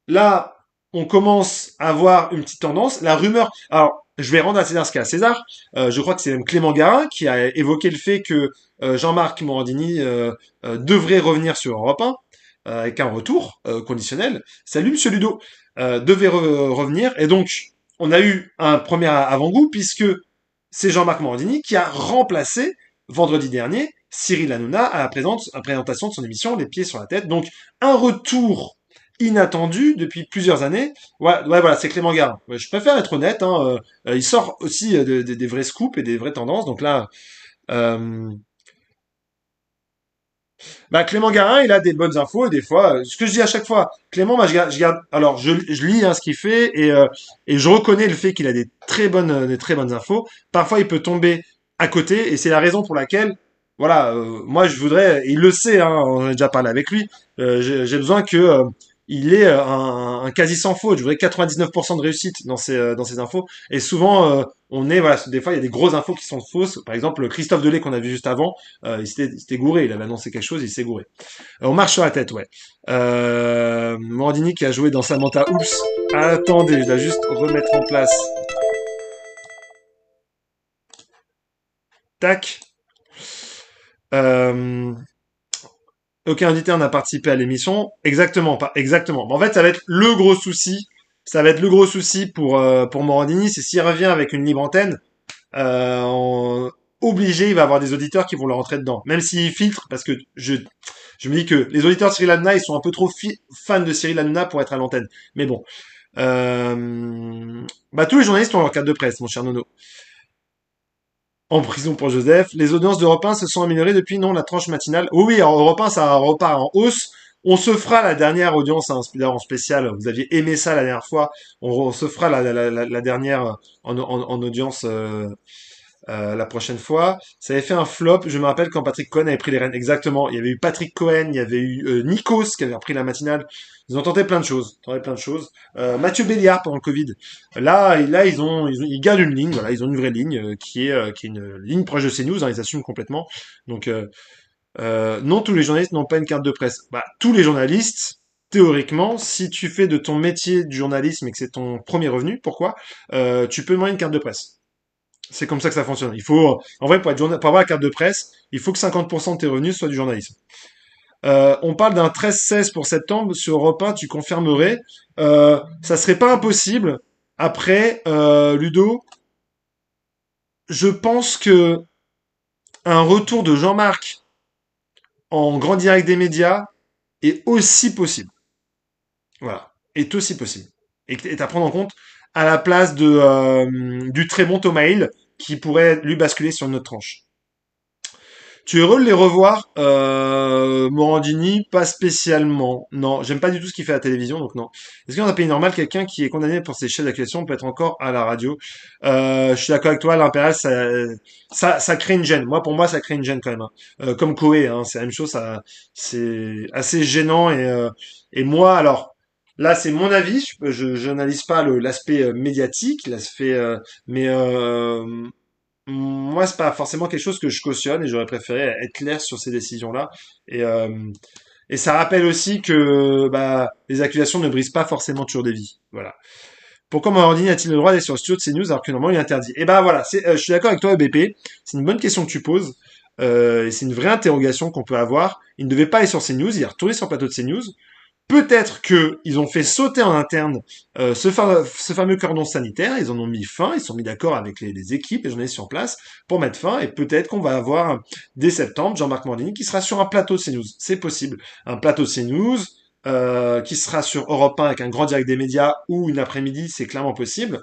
là, on commence à voir une petite tendance. La rumeur. Alors, je vais rendre à César ce qu'il y a à César. Je crois que c'est même Clément Garin qui a évoqué le fait que Jean-Marc Morandini devrait revenir sur Europe 1 avec un retour conditionnel. Salut Monsieur Ludo, devait revenir et donc on a eu un premier avant-goût puisque c'est Jean-Marc Morandini qui a remplacé vendredi dernier Cyril Hanouna à la présentation de son émission Les Pieds sur la Tête. Donc un retour inattendu depuis plusieurs années. Ouais, voilà, c'est Clément Garin. Ouais, je préfère être honnête. Hein, il sort aussi des vrais scoops et des vraies tendances. Donc là, euh, bah, Clément Garin, il a des bonnes infos et des fois, ce que je dis à chaque fois, Clément, moi, alors, je lis hein, ce qu'il fait et je reconnais le fait qu'il a des très bonnes infos. Parfois, il peut tomber à côté et c'est la raison pour laquelle, voilà, moi, je voudrais, il le sait, hein, on a déjà parlé avec lui, j'ai besoin que il ait un quasi sans faute. Je voudrais 99% de réussite dans ses infos. Et souvent, voilà, des fois, il y a des grosses infos qui sont fausses. Par exemple, Christophe Delay qu'on a vu juste avant, il s'était gouré, il avait annoncé quelque chose, il s'est gouré. On marche sur la tête, ouais. Morandini qui a joué dans Samantha Oops. Attendez, je dois juste remettre en place. Tac. Euh, aucun auditeur n'a participé à l'émission. Exactement, pas exactement. En fait, ça va être le gros souci. Ça va être le gros souci pour Morandini, c'est s'il revient avec une libre antenne, obligé, il va avoir des auditeurs qui vont le rentrer dedans. Même s'il filtre, parce que je me dis que les auditeurs de Cyril Hanouna, ils sont un peu trop fans de Cyril Hanouna pour être à l'antenne. Mais bon. Bah, tous les journalistes ont leur carte de presse, mon cher Nono. En prison pour Joseph. Les audiences d'Europe 1 se sont améliorées depuis, non, la tranche matinale. Oui, oui, en Europe 1, ça repart en hausse. On se fera la dernière audience hein, en spécial. Vous aviez aimé ça la dernière fois. On se fera la dernière en audience la prochaine fois. Ça avait fait un flop. Je me rappelle quand Patrick Cohen avait pris les rênes. Exactement. Il y avait eu Patrick Cohen, il y avait eu Nikos qui avait repris la matinale. Ils ont tenté plein de choses. Mathieu Béliard pendant le Covid. Là, ils gardent une ligne. Voilà, ils ont une vraie ligne qui est une ligne proche de CNews. Hein, ils assument complètement. Donc, non, tous les journalistes n'ont pas une carte de presse. Bah, tous les journalistes, théoriquement, si tu fais de ton métier du journalisme et que c'est ton premier revenu, pourquoi tu peux demander une carte de presse. C'est comme ça que ça fonctionne. Il faut, en vrai, pour avoir la carte de presse, il faut que 50% de tes revenus soient du journalisme. On parle d'un 13-16 pour septembre sur Europe 1, tu confirmerais. Ça serait pas impossible. Après, Ludo, je pense que un retour de Jean-Marc en grand direct des médias est aussi possible. Voilà, est aussi possible. Et est à prendre en compte à la place du très bon Thomas Hill qui pourrait lui basculer sur une autre tranche. Tu es heureux de les revoir, Morandini? Pas spécialement. Non, j'aime pas du tout ce qu'il fait à la télévision, donc non. Est-ce qu'en un pays normal, quelqu'un qui est condamné pour ses chefs d'accusation peut être encore à la radio? Je suis d'accord avec toi, l'impérial, ça crée une gêne. Pour moi, ça crée une gêne quand même. Hein. Comme Koé, hein, c'est la même chose, c'est assez gênant et moi, alors, là, c'est mon avis. Je n'analyse pas l'aspect médiatique, l'aspect, mais moi, c'est pas forcément quelque chose que je cautionne et j'aurais préféré être clair sur ces décisions-là. Et, euh, et ça rappelle aussi que bah, les accusations ne brisent pas forcément toujours des vies. Voilà. Pourquoi Morandini a-t-il le droit d'aller sur le studio de CNews alors que normalement il est interdit? Et ben voilà, je suis d'accord avec toi, BP. C'est une bonne question que tu poses. Et c'est une vraie interrogation qu'on peut avoir. Il ne devait pas aller sur CNews, il est retourné sur le plateau de CNews. Peut-être que ils ont fait sauter en interne ce fameux cordon sanitaire, ils en ont mis fin, ils sont mis d'accord avec les équipes, les journalistes sur place pour mettre fin, et peut-être qu'on va avoir dès septembre Jean-Marc Morandini qui sera sur un plateau de CNews. C'est possible. Un plateau de CNews qui sera sur Europe 1 avec un grand direct des médias ou une après-midi, c'est clairement possible.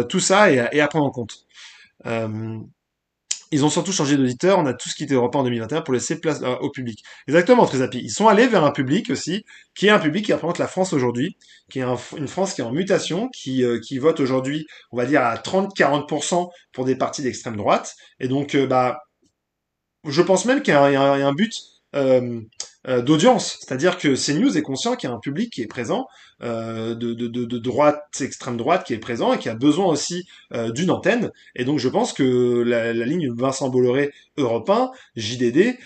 Tout ça est à prendre en compte. Euh, ils ont surtout changé d'auditeur, on a tous quitté Europe 1 en 2021 pour laisser place au public. Exactement, Trésapi. Ils sont allés vers un public aussi, qui est un public qui représente la France aujourd'hui, qui est une France qui est en mutation, qui vote aujourd'hui, on va dire, à 30-40% pour des partis d'extrême droite. Et donc, bah, je pense même qu'il y a un but d'audience. C'est-à-dire que CNews est conscient qu'il y a un public qui est présent, de droite, extrême droite qui est présent et qui a besoin aussi d'une antenne. Et donc je pense que la ligne Vincent Bolloré Europe 1, JDD,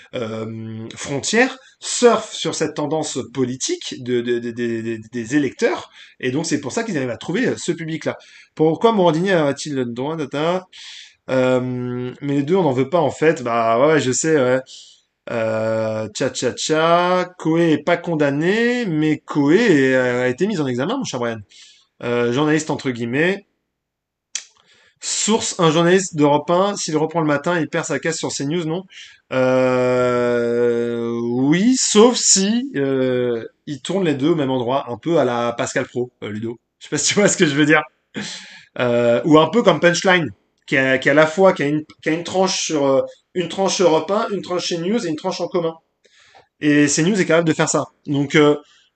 Frontières, surfe sur cette tendance politique des électeurs. Et donc c'est pour ça qu'ils arrivent à trouver ce public-là. Pourquoi Morandini a-t-il le droit data mais les deux, on n'en veut pas en fait. Bah ouais, je sais. Ouais. Tcha. Koé est pas condamné, mais a été mise en examen, mon cher Brian. Journaliste entre guillemets. Source, un journaliste d'Europe 1, s'il reprend le matin, il perd sa caisse sur CNews, non? Oui, sauf si il tourne les deux au même endroit, un peu à la Pascal Pro, Ludo. Je sais pas si tu vois ce que je veux dire. Ou un peu comme Punchline, qui a à la fois qui a une tranche sur une tranche Europe 1, une tranche chez News et une tranche en commun. Et CNews est capable de faire ça. Donc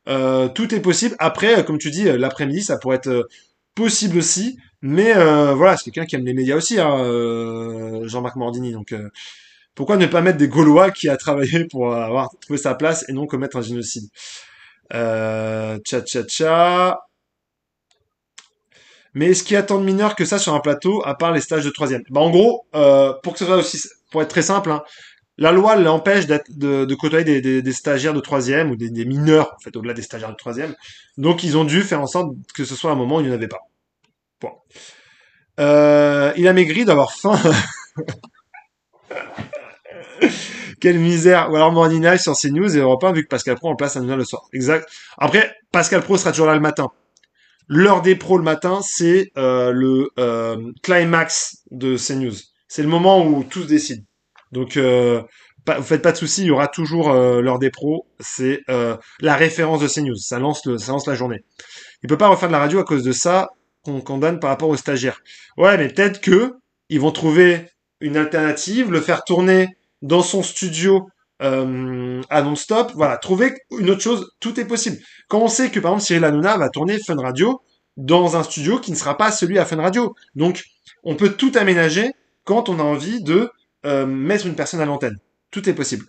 tout est possible. Après, comme tu dis, l'après-midi, ça pourrait être possible aussi. Mais voilà, c'est quelqu'un qui aime les médias aussi, hein, Jean-Marc Morandini. Donc pourquoi ne pas mettre des Gaulois qui a travaillé pour avoir trouvé sa place et non commettre un génocide. Tcha. Mais est-ce qu'il y a tant de mineurs que ça sur un plateau, à part les stages de troisième? Bah en gros, pour que ce soit aussi, pour être très simple, hein, la loi l'empêche de côtoyer des stagiaires de troisième ou des mineurs, en fait, au-delà des stagiaires de troisième. Donc ils ont dû faire en sorte que ce soit un moment où il n'y en avait pas. Point. Il a maigri d'avoir faim. Quelle misère. Ou alors Morninage sur CNews et Europe 1 vu que Pascal Pro en place à 9h le soir. Exact. Après, Pascal Pro sera toujours là le matin. L'heure des pros le matin, c'est le climax de CNews. C'est le moment où tout se décide. Donc, vous faites pas de soucis, il y aura toujours l'heure des pros. C'est la référence de CNews. Ça lance la journée. Il peut pas refaire de la radio à cause de ça qu'on condamne par rapport aux stagiaires. Ouais, mais peut-être que ils vont trouver une alternative, le faire tourner dans son studio à non-stop. Voilà, trouver une autre chose, tout est possible. Quand on sait que par exemple Cyril Hanouna va tourner Fun Radio dans un studio qui ne sera pas celui à Fun Radio. Donc, on peut tout aménager quand on a envie de mettre une personne à l'antenne. Tout est possible.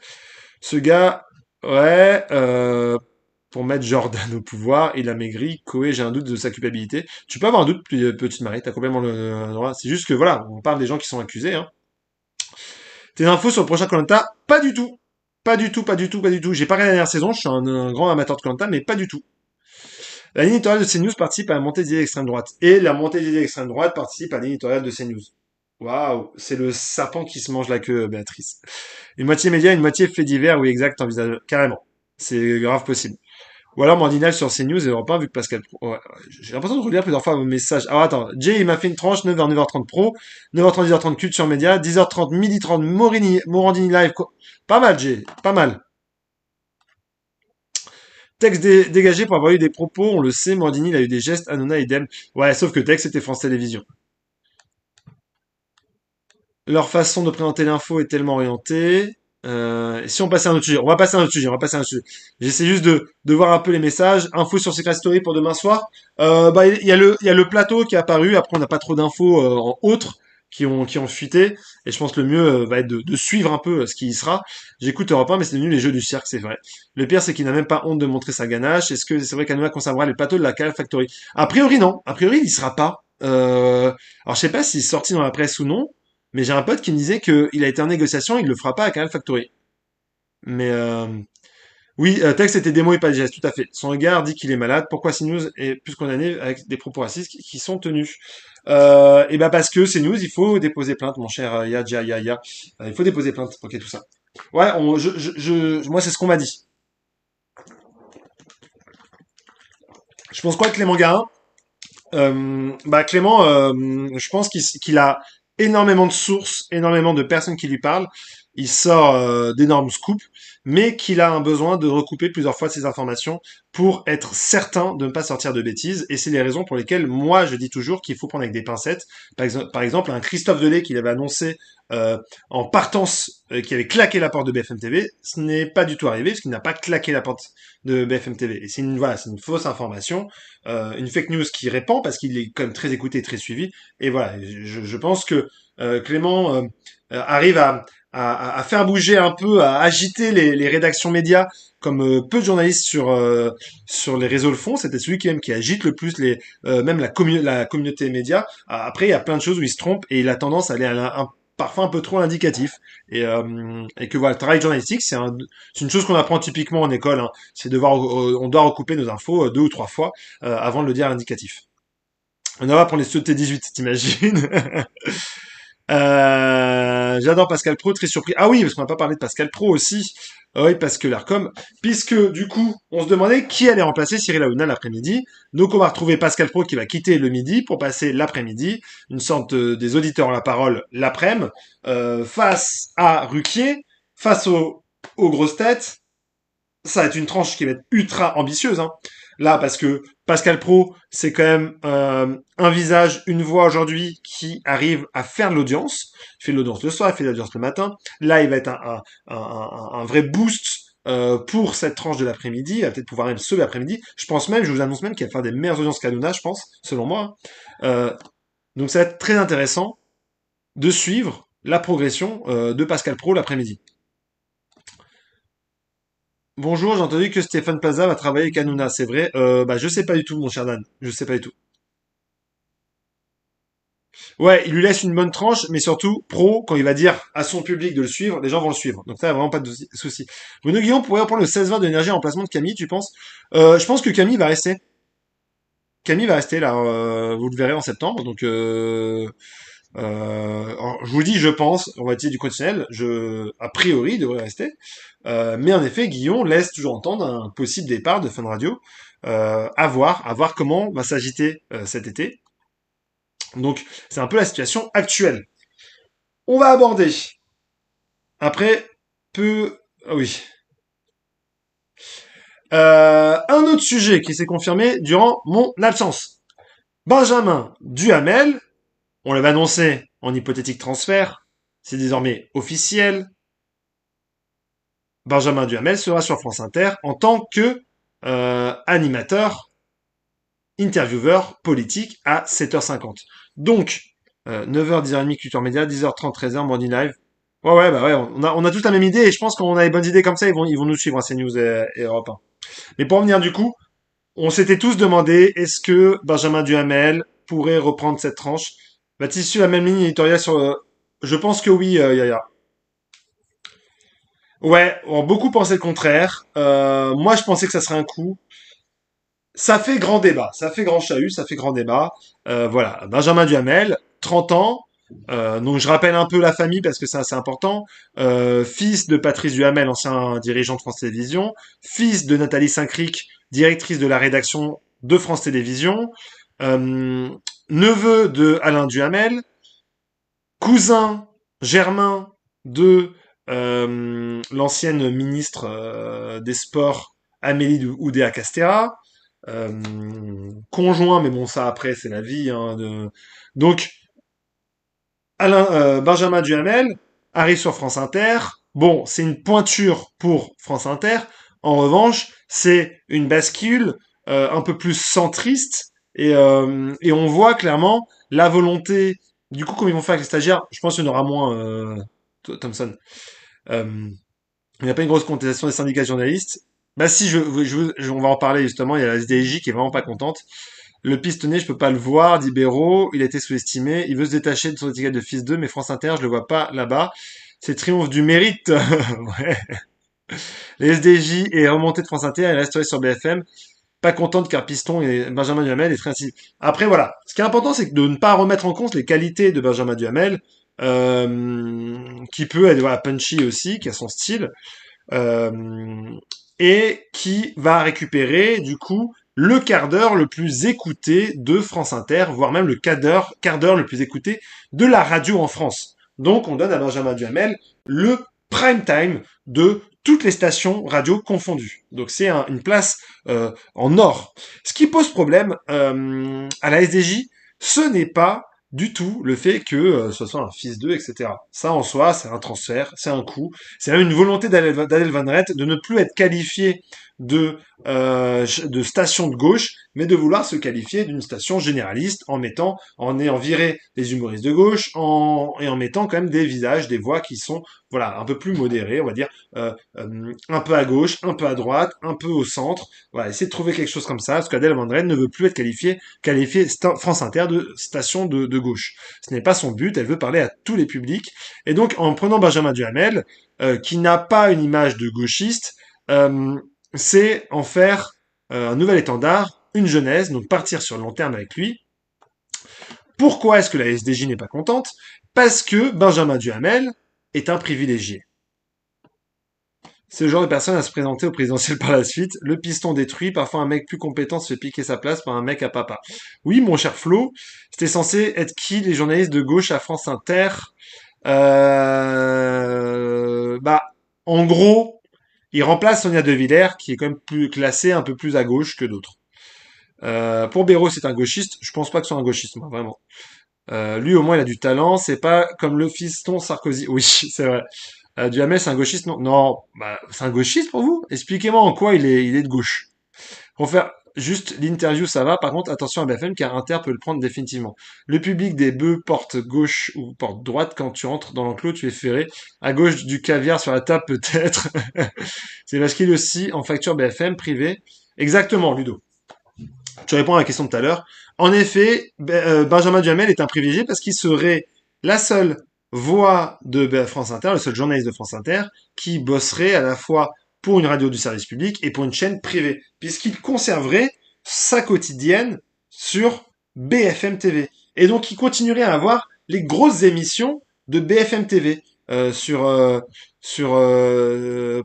Ce gars, ouais, pour mettre Jordan au pouvoir, il a maigri. Koé, j'ai un doute de sa culpabilité. Tu peux avoir un doute, petite Marie, t'as complètement le droit. C'est juste que voilà, on parle des gens qui sont accusés. Hein. Tes infos sur le prochain koh Pas du tout. Pas du tout. J'ai pas regardé la dernière saison, je suis un grand amateur de koh mais pas du tout. La ligne éditoriale de CNews participe à la montée des idées d'extrême droite. Et la montée des idées d'extrême droite participe à la ligne éditoriale de CNews. Waouh, c'est le serpent qui se mange la queue, Béatrice. Une moitié média, une moitié fait divers, oui, exact, envisage carrément. C'est grave possible. Ou alors Mandinal sur CNews et Europe 1, vu que Pascal Pro... Ouais, j'ai l'impression de relire plusieurs fois vos messages. Alors attends, Jay, il m'a fait une tranche, 9h, 9h30 Pro, 9h30, 10h30 Culture Média, 10h30, 12h30 Morandini Live. Pas mal, Jay, pas mal. Texte dégagé pour avoir eu des propos, on le sait, Morandini, il a eu des gestes, Hanouna, idem. Ouais, sauf que Tex, c'était France Télévisions. Leur façon de présenter l'info est tellement orientée. Si on passait à un autre sujet, on va passer à un autre sujet. J'essaie juste de voir un peu les messages. Info sur Secret Story pour demain soir. Bah, il y a le plateau qui est apparu. Après, on n'a pas trop d'infos en autres qui ont fuité. Et je pense que le mieux va être de suivre un peu ce qui y sera. J'écoute Europe 1, mais c'est devenu les jeux du cirque, c'est vrai. Le pire, c'est qu'il n'a même pas honte de montrer sa ganache. Est-ce que c'est vrai qu'Anouna conservera le plateau de la Cal Factory? A priori, non. A priori, il y sera pas. Alors, je sais pas s'il est sorti dans la presse ou non. Mais j'ai un pote qui me disait qu'il a été en négociation, il le fera pas à Canal Factory. Mais oui, texte était démo et pas de geste, tout à fait. Son regard dit qu'il est malade. Pourquoi CNews est plus condamné avec des propos racistes qui sont tenus? Et ben parce que CNews, il faut déposer plainte, mon cher Ya. Il faut déposer plainte pour qu'il y ait tout ça. Ouais, moi c'est ce qu'on m'a dit. Je pense quoi de Clément Garin? Bah Clément, je pense qu'il a énormément de sources, énormément de personnes qui lui parlent. Il sort d'énormes scoops, mais qu'il a un besoin de recouper plusieurs fois ses informations pour être certain de ne pas sortir de bêtises. Et c'est les raisons pour lesquelles moi je dis toujours qu'il faut prendre avec des pincettes. Par exemple, un Christophe Delay qu'il avait annoncé en partance, qui avait claqué la porte de BFM TV, ce n'est pas du tout arrivé parce qu'il n'a pas claqué la porte de BFM TV. Et c'est voilà, c'est une fausse information, une fake news qui répand parce qu'il est quand même très écouté et très suivi. Et voilà, je pense que Clément arrive à faire bouger un peu, à agiter les rédactions médias comme peu de journalistes sur les réseaux le font. C'était celui qui agite le plus même la communauté média. Après, il y a plein de choses où il se trompe et il a tendance à aller parfois un peu trop indicatif et que voilà, le travail journalistique c'est une chose qu'on apprend typiquement en école, hein. On doit recouper nos infos 2 ou 3 fois avant de le dire à l'indicatif. On va pour les ceux de T18, t'imagines. J'adore Pascal Pro, très surpris. Ah oui, parce qu'on n'a pas parlé de Pascal Pro aussi. Ah oui, parce que l'ARCOM, puisque du coup, on se demandait qui allait remplacer Cyril Hanouna l'après-midi. Donc on va retrouver Pascal Pro qui va quitter le midi pour passer l'après-midi, une sorte des auditeurs ont la parole l'après-midi, face à Ruquier, face aux grosses têtes. Ça va être une tranche qui va être ultra ambitieuse, hein. Là, parce que Pascal Pro, c'est quand même un visage, une voix aujourd'hui qui arrive à faire de l'audience. Il fait de l'audience le soir, il fait de l'audience le matin. Là, il va être un vrai boost pour cette tranche de l'après-midi. Il va peut-être pouvoir même sauver l'après-midi. Je vous annonce même qu'il va faire des meilleures audiences qu'Hanouna, je pense, selon moi, hein. Donc ça va être très intéressant de suivre la progression de Pascal Pro l'après-midi. Bonjour, j'ai entendu que Stéphane Plaza va travailler avec Hanouna, c'est vrai? Bah, je sais pas du tout, mon cher Dan. Je sais pas du tout. Ouais, il lui laisse une bonne tranche, mais surtout, pro, quand il va dire à son public de le suivre, les gens vont le suivre. Donc ça, y a vraiment pas de souci. Bruno Guillon pourrait reprendre le 16-20 de l'énergie en remplacement de Camille, tu penses? Je pense que Camille va rester. Camille va rester, là, vous le verrez en septembre. Donc, alors, je vous dis, je pense, on va utiliser du conditionnel, a priori, il devrait rester. Mais en effet, Guillon laisse toujours entendre un possible départ de Fun Radio. À voir comment va s'agiter cet été. Donc, c'est un peu la situation actuelle. On va aborder, après, ah oui. Un autre sujet qui s'est confirmé durant mon absence. Benjamin Duhamel, on l'avait annoncé en hypothétique transfert, c'est désormais officiel. Benjamin Duhamel sera sur France Inter en tant que animateur, intervieweur politique à 7h50. Donc, 9h, 10h30, Culture Média, 10h30, 13h, Morning Live. Ouais, bah ouais, on a tous la même idée et je pense qu'on a les bonnes idées comme ça, ils vont nous suivre, hein, CNews et Europe 1. Mais pour en venir du coup, on s'était tous demandé est-ce que Benjamin Duhamel pourrait reprendre cette tranche. Va-t-il suivre la même ligne éditoriale sur... Je pense que oui, Yaya. Ouais, beaucoup pensaient le contraire. Moi, je pensais que ça serait un coup. Ça fait grand débat, ça fait grand chahut, ça fait grand débat. Voilà, Benjamin Duhamel, 30 ans. Donc je rappelle un peu la famille parce que c'est assez important. Fils de Patrice Duhamel, ancien dirigeant de France Télévisions. Fils de Nathalie Saint-Cric, directrice de la rédaction de France Télévisions. Euh, Neveu de Alain Duhamel. Cousin germain de l'ancienne ministre des Sports Amélie Oudéa Castéra. Conjoint, mais bon, ça après, c'est la vie, hein, Donc, Benjamin Duhamel arrive sur France Inter. Bon, c'est une pointure pour France Inter. En revanche, c'est une bascule un peu plus centriste et on voit clairement la volonté. Du coup, comme ils vont faire avec les stagiaires, je pense qu'il y en aura moins, Thompson. Euh, il n'y a pas une grosse contestation des syndicats de journalistes. Bah si, on va en parler justement. Il y a la SDJ qui est vraiment pas contente. Le pistonné, je peux pas le voir, dit Béraud. Il a été sous-estimé. Il veut se détacher de son étiquette de fils 2, mais France Inter, je le vois pas là-bas. C'est triomphe du mérite. Ouais. Les SDJ et remontée de France Inter, il resterait sur BFM. Pas contente car Piston et Benjamin Duhamel est très ainsi. Après, voilà. Ce qui est important, c'est de ne pas remettre en compte les qualités de Benjamin Duhamel, qui peut être voilà, punchy aussi, qui a son style, euh, et qui va récupérer, du coup, le quart d'heure le plus écouté de France Inter, voire même le quart d'heure le plus écouté de la radio en France. Donc, on donne à Benjamin Duhamel le prime time de toutes les stations radio confondues. Donc, c'est une place en or. Ce qui pose problème à la SDJ, ce n'est pas du tout le fait que ce soit un fils d'eux, etc. Ça, en soi, c'est un transfert, c'est un coup. C'est même une volonté d'Adèle Van Rett de ne plus être qualifié de station de gauche, mais de vouloir se qualifier d'une station généraliste en ayant viré les humoristes de gauche, et en mettant quand même des visages, des voix qui sont, voilà, un peu plus modérés, on va dire, un peu à gauche, un peu à droite, un peu au centre. Voilà, essayer de trouver quelque chose comme ça, parce qu'Adèle Van Dreden ne veut plus être qualifiée France Inter de station de gauche. Ce n'est pas son but, elle veut parler à tous les publics. Et donc, en prenant Benjamin Duhamel, qui n'a pas une image de gauchiste, c'est en faire un nouvel étendard, une jeunesse, donc partir sur le long terme avec lui. Pourquoi est-ce que la SDJ n'est pas contente? Parce que Benjamin Duhamel est un privilégié. C'est le genre de personne à se présenter au présidentiel par la suite. Le piston détruit, parfois un mec plus compétent se fait piquer sa place par un mec à papa. Oui, mon cher Flo, c'était censé être qui les journalistes de gauche à France Inter? Bah, en gros, il remplace Sonia De Villers, qui est quand même plus classée un peu plus à gauche que d'autres. Pour Béraud, c'est un gauchiste. Je pense pas que ce soit un gauchiste, moi, vraiment. Lui, au moins, il a du talent. C'est pas comme le fiston Sarkozy. Oui, c'est vrai. Duhamel, c'est un gauchiste? Non, non. Bah, c'est un gauchiste pour vous? Expliquez-moi en quoi il est de gauche. Pour faire juste l'interview, ça va. Par contre, attention à BFM, car Inter peut le prendre définitivement. Le public des bœufs porte gauche ou porte droite. Quand tu entres dans l'enclos, tu es ferré. À gauche, du caviar sur la table, peut-être. C'est parce qu'il est aussi en facture BFM privée. Exactement, Ludo. Tu réponds à la question de tout à l'heure. En effet, Benjamin Duhamel est un privilégié parce qu'il serait la seule voix de France Inter, le seul journaliste de France Inter, qui bosserait à la fois pour une radio du service public et pour une chaîne privée, puisqu'il conserverait sa quotidienne sur BFM TV. Et donc, il continuerait à avoir les grosses émissions de BFM TV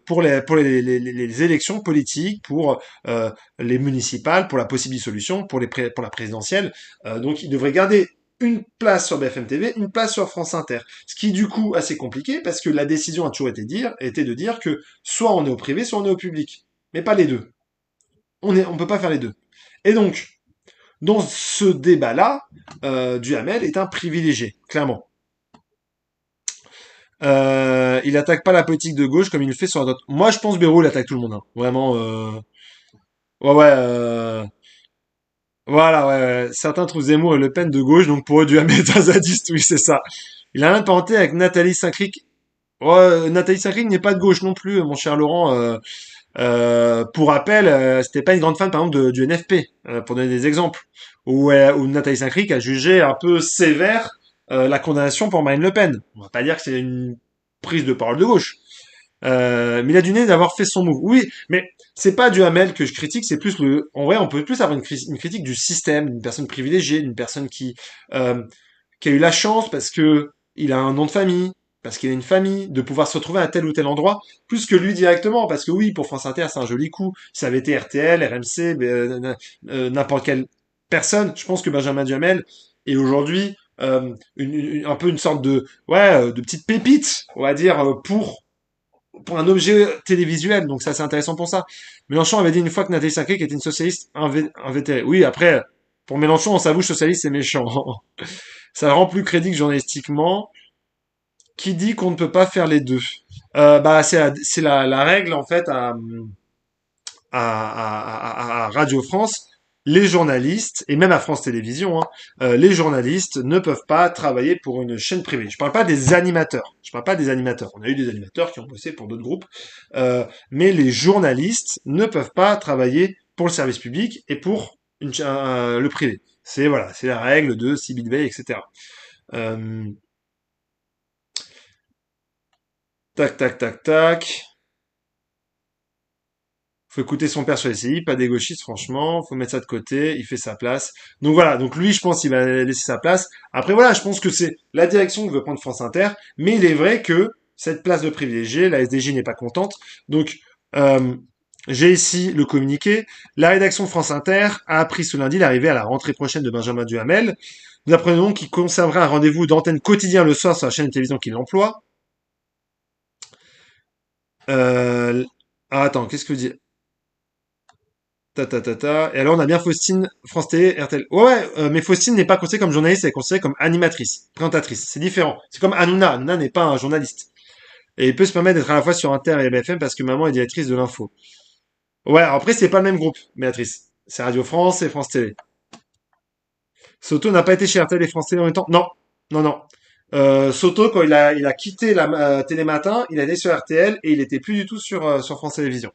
pour les élections politiques, pour les municipales, pour la possible dissolution, pour la présidentielle. Donc, il devrait garder une place sur BFM TV, une place sur France Inter. Ce qui est du coup assez compliqué parce que la décision a toujours été de dire que soit on est au privé, soit on est au public. Mais pas les deux. On peut pas faire les deux. Et donc, dans ce débat-là, Duhamel est un privilégié, clairement. Il attaque pas la politique de gauche comme il le fait sur la droite. Moi, je pense Bayrou, il attaque tout le monde. Hein. Vraiment. Ouais, ouais. Voilà, ouais, ouais. Certains trouvent Zemmour et Le Pen de gauche, donc pour eux, Duhamel est un zadiste. Oui, c'est ça. Il a rien de parenté avec Nathalie Saint-Cric. Ouais, Nathalie Saint-Cric n'est pas de gauche non plus, mon cher Laurent. Pour rappel, c'était pas une grande fan, par exemple, du NFP, pour donner des exemples. Où Nathalie Saint-Cric a jugé un peu sévère la condamnation pour Marine Le Pen. On va pas dire que c'est une prise de parole de gauche. Mais il a du nez d'avoir fait son move. Oui, mais c'est pas Duhamel que je critique, c'est plus le. En vrai, on peut plus avoir une critique du système, d'une personne privilégiée, d'une personne euh, qui a eu la chance parce que il a un nom de famille, parce qu'il a une famille, de pouvoir se retrouver à tel ou tel endroit, plus que lui directement, parce que oui, pour France Inter, c'est un joli coup. Si ça avait été RTL, RMC, n'importe quelle personne, je pense que Benjamin Duhamel est aujourd'hui un peu une sorte de de petite pépite, on va dire, pour un objet télévisuel, donc ça c'est intéressant pour ça. Mélenchon avait dit une fois que Nathalie Sacré était une socialiste invétérée. Oui, après, pour Mélenchon, on s'avoue, socialiste c'est méchant. Ça le rend plus crédible journalistiquement. Qui dit qu'on ne peut pas faire les deux? Bah c'est la règle en fait à Radio France. Les journalistes, et même à France Télévisions, hein, les journalistes ne peuvent pas travailler pour une chaîne privée. Je parle pas des animateurs. Je parle pas des animateurs. On a eu des animateurs qui ont bossé pour d'autres groupes. Mais les journalistes ne peuvent pas travailler pour le service public et pour le privé. C'est voilà, c'est la règle de Sybille Veil, etc. Euh, tac, tac, tac, tac. Faut écouter son père sur les CI, pas des gauchistes, franchement. Faut mettre ça de côté. Il fait sa place. Donc voilà. Donc lui, je pense qu'il va laisser sa place. Après voilà, je pense que c'est la direction que veut prendre France Inter. Mais il est vrai que cette place de privilégié, la SDJ n'est pas contente. Donc j'ai ici le communiqué. La rédaction de France Inter a appris ce lundi l'arrivée à la rentrée prochaine de Benjamin Duhamel. Nous apprenons qu'il conservera un rendez-vous d'antenne quotidien le soir sur la chaîne de télévision qui l'emploie. Attends, qu'est-ce que vous dites? Ta ta ta ta. Et alors on a bien Faustine, France Télé, RTL. Ouais, ouais, mais Faustine n'est pas considérée comme journaliste, elle est considérée comme animatrice, présentatrice. C'est différent. C'est comme Hanouna. Hanouna n'est pas un journaliste. Et il peut se permettre d'être à la fois sur Inter et BFM parce que maman est directrice de l'info. Ouais, après c'est pas le même groupe, Béatrice. C'est Radio France et France Télé. Soto n'a pas été chez RTL et France Télé en même temps. Non, non, non. Soto, quand il a quitté la Télématin, il allait sur RTL et il était plus du tout sur France Télévisions.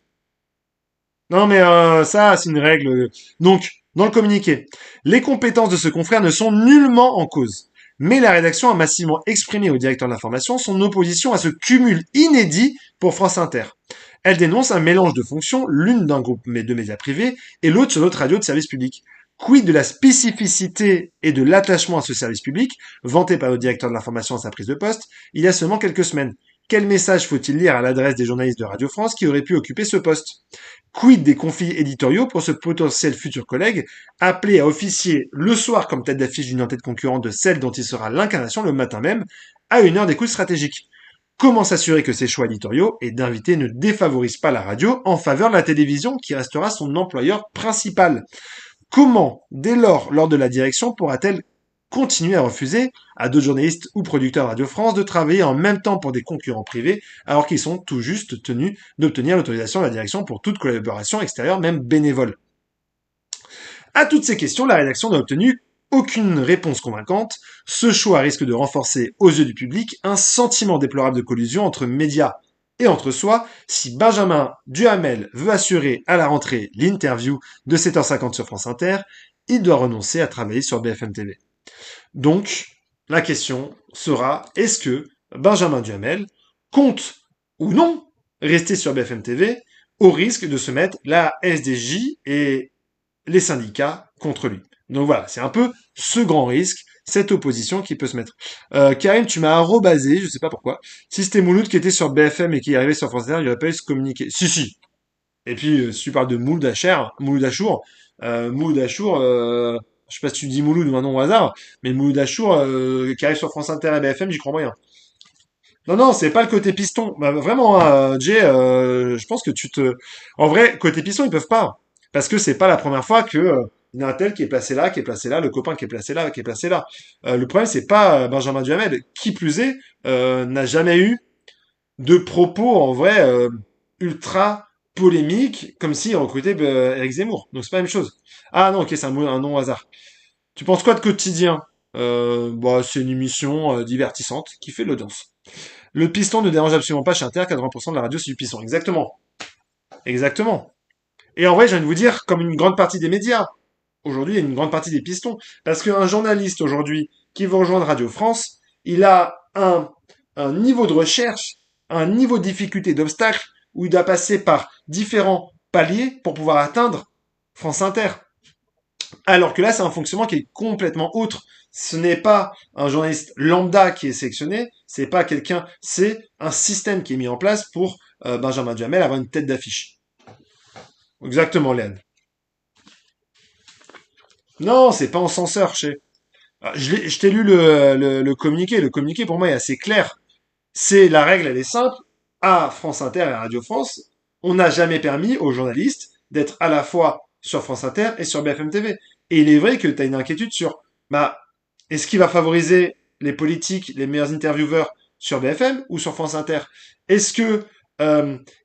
Non, mais ça, c'est une règle. Donc, dans le communiqué, les compétences de ce confrère ne sont nullement en cause. Mais la rédaction a massivement exprimé au directeur de l'information son opposition à ce cumul inédit pour France Inter. Elle dénonce un mélange de fonctions, l'une d'un groupe de médias privés et l'autre sur notre radio de service public. Quid de la spécificité et de l'attachement à ce service public, vanté par le directeur de l'information à sa prise de poste, il y a seulement quelques semaines. Quel message faut-il lire à l'adresse des journalistes de Radio France qui auraient pu occuper ce poste? Quid des conflits éditoriaux pour ce potentiel futur collègue, appelé à officier le soir comme tête d'affiche d'une entité concurrente de celle dont il sera l'incarnation le matin même, à une heure d'écoute stratégique? Comment s'assurer que ces choix éditoriaux et d'invités ne défavorisent pas la radio en faveur de la télévision qui restera son employeur principal? Comment, dès lors de la direction, pourra-t-elle continuer à refuser à d'autres journalistes ou producteurs Radio France de travailler en même temps pour des concurrents privés alors qu'ils sont tout juste tenus d'obtenir l'autorisation de la direction pour toute collaboration extérieure, même bénévole? À toutes ces questions, la rédaction n'a obtenu aucune réponse convaincante. Ce choix risque de renforcer aux yeux du public un sentiment déplorable de collusion entre médias et entre soi si Benjamin Duhamel veut assurer à la rentrée l'interview de 7h50 sur France Inter, il doit renoncer à travailler sur BFM TV. Donc, la question sera, est-ce que Benjamin Duhamel compte ou non rester sur BFM TV au risque de se mettre la SDJ et les syndicats contre lui? Donc voilà, c'est un peu ce grand risque, cette opposition qui peut se mettre. Karim, tu m'as arrobasé, je sais pas pourquoi. Si c'était Mouloud qui était sur BFM et qui est arrivé sur France Inter, il aurait pas eu ce communiqué. Si, si. Et puis, si tu parles de Mouloud Achour, je sais pas si tu dis Mouloud ou un nom au hasard, mais Mouloud Achour, qui arrive sur France Inter et BFM, j'y crois moyen. Non, non, c'est pas le côté piston. Bah, vraiment, Jay, je pense que tu te... En vrai, côté piston, ils peuvent pas. Parce que c'est pas la première fois que il y en a un tel qui est placé là, qui est placé là, le copain qui est placé là, qui est placé là. Le problème, c'est pas Benjamin Duhamel. Qui plus est, n'a jamais eu de propos, en vrai, ultra polémiques, comme s'il recrutait Eric Zemmour. Donc c'est pas la même chose. Ah non, ok, c'est un nom au hasard. Tu penses quoi de Quotidien? Bah, c'est une émission divertissante qui fait de l'audience. Le piston ne dérange absolument pas chez Inter, 80% de la radio c'est du piston. Exactement. Exactement. Et en vrai, j'ai envie de vous dire, comme une grande partie des médias, aujourd'hui, il y a une grande partie des pistons. Parce qu'un journaliste aujourd'hui qui veut rejoindre Radio France, il a un niveau de recherche, un niveau de difficulté, d'obstacle, où il doit passer par différents paliers pour pouvoir atteindre France Inter. Alors que là, c'est un fonctionnement qui est complètement autre. Ce n'est pas un journaliste lambda qui est sélectionné, c'est pas quelqu'un, c'est un système qui est mis en place pour Benjamin Duhamel avoir une tête d'affiche. Exactement, Léane. Non, c'est pas en censeur, je sais. Je t'ai lu le communiqué. Le communiqué, pour moi, est assez clair. C'est la règle, elle est simple. À France Inter et à Radio France, on n'a jamais permis aux journalistes d'être à la fois sur France Inter et sur BFM TV. Et il est vrai que tu as une inquiétude sur, bah, est-ce qu'il va favoriser les politiques, les meilleurs intervieweurs sur BFM ou sur France Inter? Est-ce que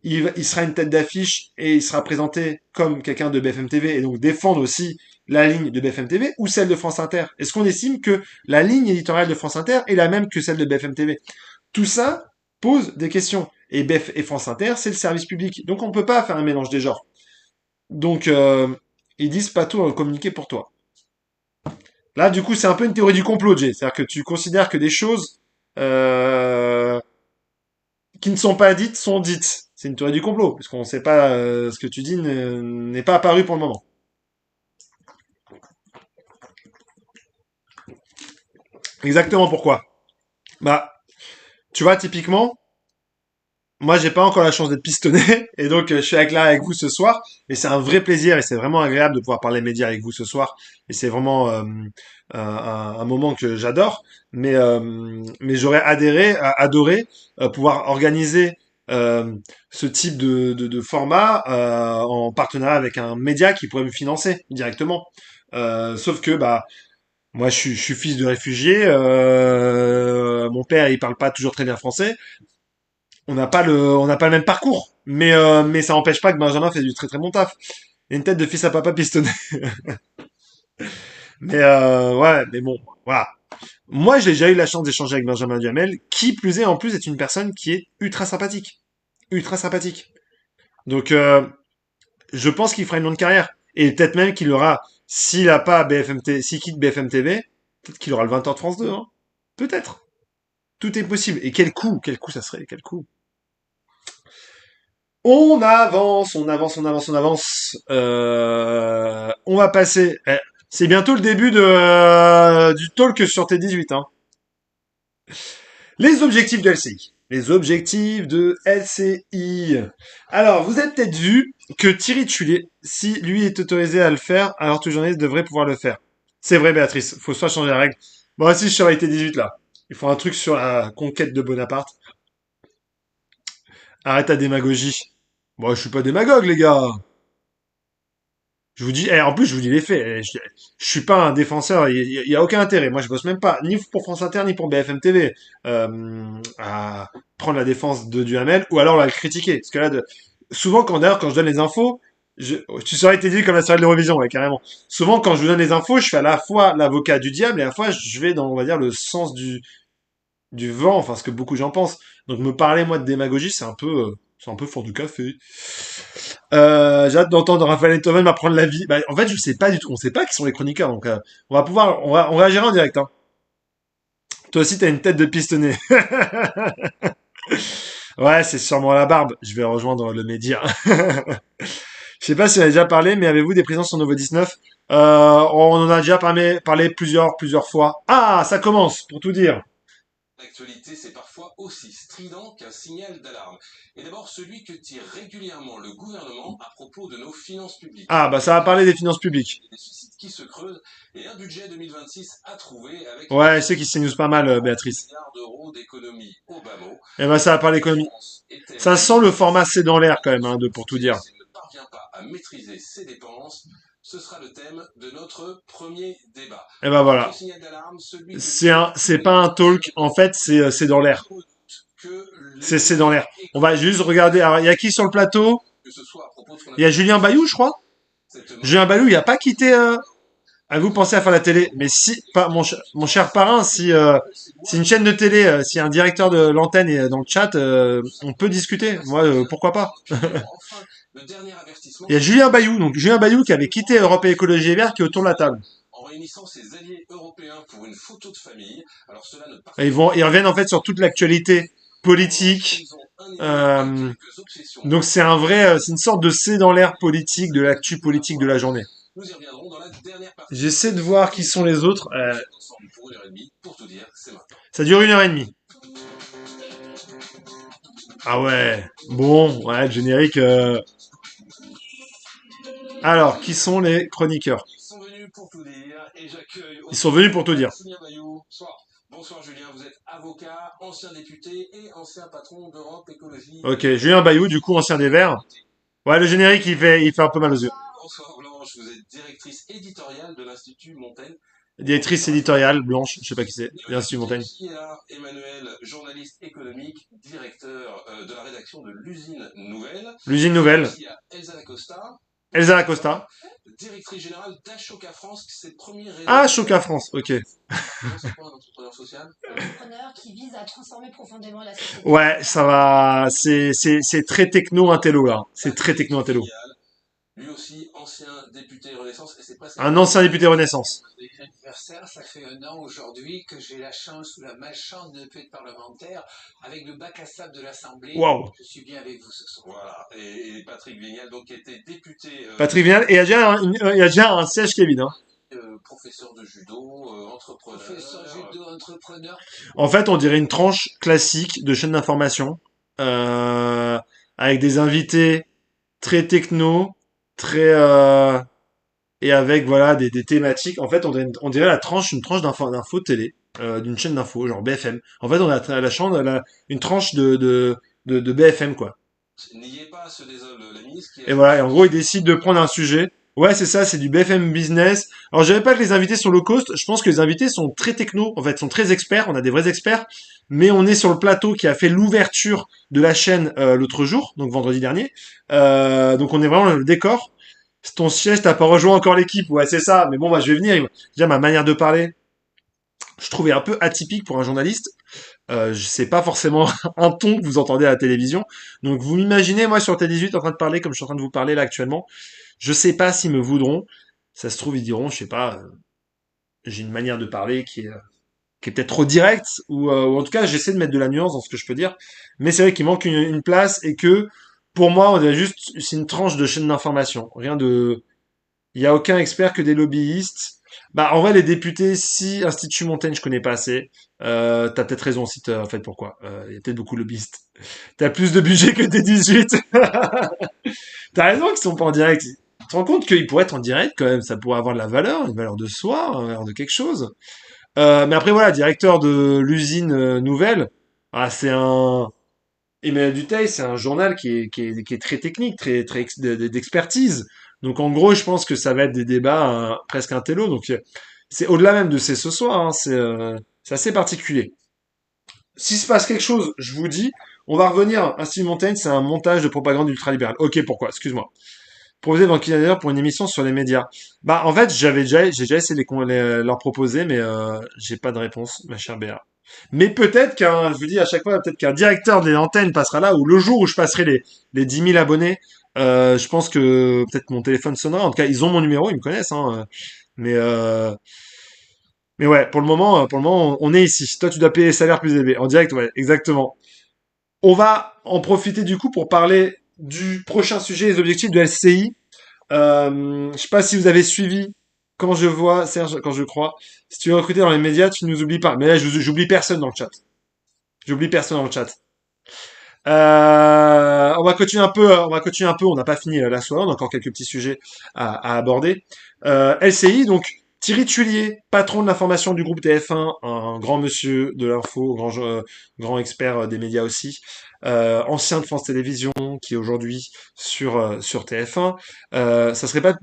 il sera une tête d'affiche et il sera présenté comme quelqu'un de BFM TV et donc défendre aussi la ligne de BFM TV ou celle de France Inter? Est-ce qu'on estime que la ligne éditoriale de France Inter est la même que celle de BFM TV? Tout ça pose des questions. Et BF et France Inter, c'est le service public. Donc on peut pas faire un mélange des genres. Donc ils disent pas tout dans le communiqué pour toi. Là, du coup, c'est un peu une théorie du complot, Jay. C'est-à-dire que tu considères que des choses euh, qui ne sont pas dites sont dites. C'est une théorie du complot, parce qu'on ne sait pas ce que tu dis n'est pas apparu pour le moment. Exactement pourquoi? Bah, tu vois, typiquement, moi, j'ai pas encore la chance d'être pistonné, et donc je suis là avec vous ce soir, et c'est un vrai plaisir, et c'est vraiment agréable de pouvoir parler médias avec vous ce soir, et c'est vraiment un moment que j'adore, mais j'aurais adoré pouvoir organiser ce type de format en partenariat avec un média qui pourrait me financer directement. Sauf que bah moi je suis fils de réfugié, mon père il parle pas toujours très bien français, on n'a pas le même parcours, mais ça n'empêche pas que Benjamin fait du très très bon taf. Il a une tête de fils à papa pistonné. Mais ouais, mais bon, voilà. Moi, j'ai déjà eu la chance d'échanger avec Benjamin Duhamel, qui plus est, en plus, est une personne qui est ultra sympathique. Ultra sympathique. Donc, je pense qu'il fera une longue carrière. Et peut-être même qu'il aura, s'il a pas BFM TV, s'il quitte BFM TV, peut-être qu'il aura le 20h de France 2, hein. Peut-être. Tout est possible. Et quel coup ça serait, quel coup. On avance, on avance, on avance, on avance. On va passer. C'est bientôt le début du talk sur T18, hein. Les objectifs de LCI. Les objectifs de LCI. Alors, vous avez peut-être vu que Thierry Tullier, si lui est autorisé à le faire, alors tout journaliste devrait pouvoir le faire. C'est vrai, Béatrice. Faut soit changer la règle. Moi aussi, je serais T18 là. Il faut un truc sur la conquête de Bonaparte. Arrête ta démagogie. Moi, je suis pas démagogue, les gars. Je vous dis, en plus, je vous dis les faits. Je suis pas un défenseur. Il y a aucun intérêt. Moi, je bosse même pas ni pour France Inter ni pour BFM TV à prendre la défense de Duhamel ou alors à le critiquer. Parce que là, souvent, d'ailleurs, quand je donne les infos, tu serais été dit comme la soirée de l'Eurovision, ouais, carrément. Souvent, quand je vous donne les infos, je fais à la fois l'avocat du diable et à la fois, je vais dans, on va dire, le sens du vent, enfin, ce que beaucoup de gens pensent. Donc, me parler, moi, de démagogie, c'est un peu fort du café. J'ai hâte d'entendre Raphaël Enthoven m'apprendre la vie. Bah, en fait, je sais pas du tout. On sait pas qui sont les chroniqueurs, donc on réagira en direct. Hein. Toi aussi, t'as une tête de pistonné. Ouais, c'est sûrement la barbe. Je vais rejoindre le média. Je sais pas si on a déjà parlé, mais avez-vous des prisons sur Novo 19 On en a déjà parlé plusieurs fois. Ah, ça commence, pour tout dire. L'actualité, c'est parfois aussi strident qu'un signal d'alarme. Et d'abord, celui que tire régulièrement le gouvernement à propos de nos finances publiques. Ah, bah ça va parler des finances publiques. Des déficits qui se creusent et un budget 2026 à trouver avec Ouais, je sais qu'il s'énuse pas mal, Béatrice. milliards d'euros d'économies au bas mot. Eh ben, ça va parler économie. Ça sent le format C dans l'air, quand même, hein, pour tout dire. S'il ne parvient pas à maîtriser ses dépenses, ce sera le thème de notre premier débat. Et ben voilà. C'est pas un talk, en fait, c'est dans l'air. C'est dans l'air. On va juste regarder. Alors, il y a qui sur le plateau? Il y a Julien Bayou, je crois. Julien Bayou, il a pas quitté. À vous pensez à faire la télé, mais si, pas mon cher parrain, si une chaîne de télé, si un directeur de l'antenne est dans le chat, on peut discuter. Moi, pourquoi pas. Il y a Julien Bayou, donc Julien Bayou qui avait quitté Europe Écologie et Vert, qui est autour de la table. En réunissant ses alliés européens pour une photo de famille. Alors cela ne Et ils reviennent en fait sur toute l'actualité politique. Donc c'est une sorte de C dans l'air politique, de l'actu politique de la journée. Nous y reviendrons dans la dernière partie. J'essaie de voir qui sont les autres. Ça dure 1h30. Ah ouais. Bon, ouais, le générique. Alors, qui sont les chroniqueurs? Ils sont venus pour tout dire et j'accueille. Ils sont venus pour tout dire. Bonsoir Julien, vous êtes avocat, ancien député et ancien patron d'Europe Écologie. Ok, Julien Bayou, du coup, ancien des Verts. Ouais, le générique, il fait un peu mal aux yeux. Bonsoir Blanche, vous êtes directrice éditoriale de l'Institut Montaigne. Directrice éditoriale, Blanche, je sais pas qui c'est, l'Institut Montaigne. Emmanuel, journaliste économique, directeur de la rédaction de l'Usine Nouvelle. L'Usine Nouvelle. Elsa Lacosta. Elsa Lacosta. Directrice générale d'Ashoka France, c'est le premier réseau. Ah, Ashoka France, ok. C'est quoi un entrepreneur social? Un entrepreneur qui vise à transformer profondément la société. Ouais, ça va, c'est très techno-intello, là. C'est très techno-intello. Lui aussi, ancien député Renaissance, et c'est presque un ancien député Renaissance. Anniversaire, ça fait 1 an aujourd'hui que j'ai la chance ou la malchance de ne plus être parlementaire. Avec le bac à sable de l'Assemblée, Wow. Je suis bien avec vous ce soir. Voilà, et Patrick Vignal, donc, qui était député... Patrick Vignal, et il y a déjà un siège Kevin, hein. Professeur de judo, entrepreneur... Professeur judo, entrepreneur. En fait, on dirait une tranche classique de chaîne d'information, avec des invités très techno, très... et avec voilà des thématiques. En fait, on dirait une tranche d'info télé, d'une chaîne d'info, genre BFM. En fait, on a une tranche de BFM, quoi. N'ayez pas, se désole la ministre. Et voilà, et en gros, ils décident de prendre un sujet. Ouais, c'est ça, c'est du BFM Business. Alors, je dirais pas que les invités sont low cost. Je pense que les invités sont très techno, en fait, sont très experts. On a des vrais experts. Mais on est sur le plateau qui a fait l'ouverture de la chaîne l'autre jour, donc vendredi dernier. Donc, on est vraiment dans le décor. ton siège, t'as pas rejoint encore l'équipe. Ouais, c'est ça. Mais bon, moi, je vais venir. Déjà, ma manière de parler, je trouvais un peu atypique pour un journaliste. C'est pas forcément un ton que vous entendez à la télévision. Donc, vous m'imaginez, moi, sur T18, en train de parler comme je suis en train de vous parler là actuellement. Je sais pas s'ils me voudront. Ça se trouve, ils diront, je sais pas, j'ai une manière de parler qui est peut-être trop directe, ou en tout cas, j'essaie de mettre de la nuance dans ce que je peux dire. Mais c'est vrai qu'il manque une place et que, pour moi, on dirait juste, c'est une tranche de chaîne d'information. Rien de, il y a aucun expert que des lobbyistes. Bah, en vrai, les députés, si Institut Montaigne, je connais pas assez. T'as peut-être raison aussi, en fait, pourquoi. Il y a peut-être beaucoup de lobbyistes. T'as plus de budget que des 18. T'as raison qu'ils sont pas en direct. Tu te rends compte qu'ils pourraient être en direct quand même, ça pourrait avoir de la valeur, une valeur de soi, une valeur de quelque chose. Mais après voilà, directeur de l'usine nouvelle, ah, c'est un Emmanuel Dutheil, c'est un journal qui est très technique, d'expertise. Donc en gros, je pense que ça va être des débats presque intello. Donc c'est au-delà même de C'est ce soir, hein, c'est assez particulier. S'il se passe quelque chose, je vous dis, on va revenir à Steve Montaigne, c'est un montage de propagande ultralibérale. Ok, pourquoi? Excuse-moi. Proposé dans Canada pour une émission sur les médias. Bah en fait, j'ai déjà essayé de leur proposer, mais j'ai pas de réponse, ma chère Béa. Mais peut-être qu'un, je vous dis à chaque fois, peut-être qu'un directeur de l'antenne passera là, ou le jour où je passerai les 10 000 abonnés, je pense que peut-être mon téléphone sonnera. En tout cas, ils ont mon numéro, ils me connaissent, hein. Mais mais ouais, pour le moment, on est ici. Toi, tu dois payer les salaires plus élevés. En direct, ouais, exactement. On va en profiter du coup pour parler du prochain sujet, les objectifs de LCI. Je sais pas si vous avez suivi quand je vois Serge, quand je crois. Si tu es recruté dans les médias, tu nous oublies pas. Mais là, j'oublie personne dans le chat. J'oublie personne dans le chat. On va continuer un peu. On va continuer un peu. On n'a pas fini la soirée. On a encore quelques petits sujets à aborder. LCI, donc Thierry Tuilier, patron de l'information du groupe TF1, un grand monsieur de l'info, grand expert des médias aussi, ancien de France Télévisions, qui est aujourd'hui sur TF1. Ça serait pas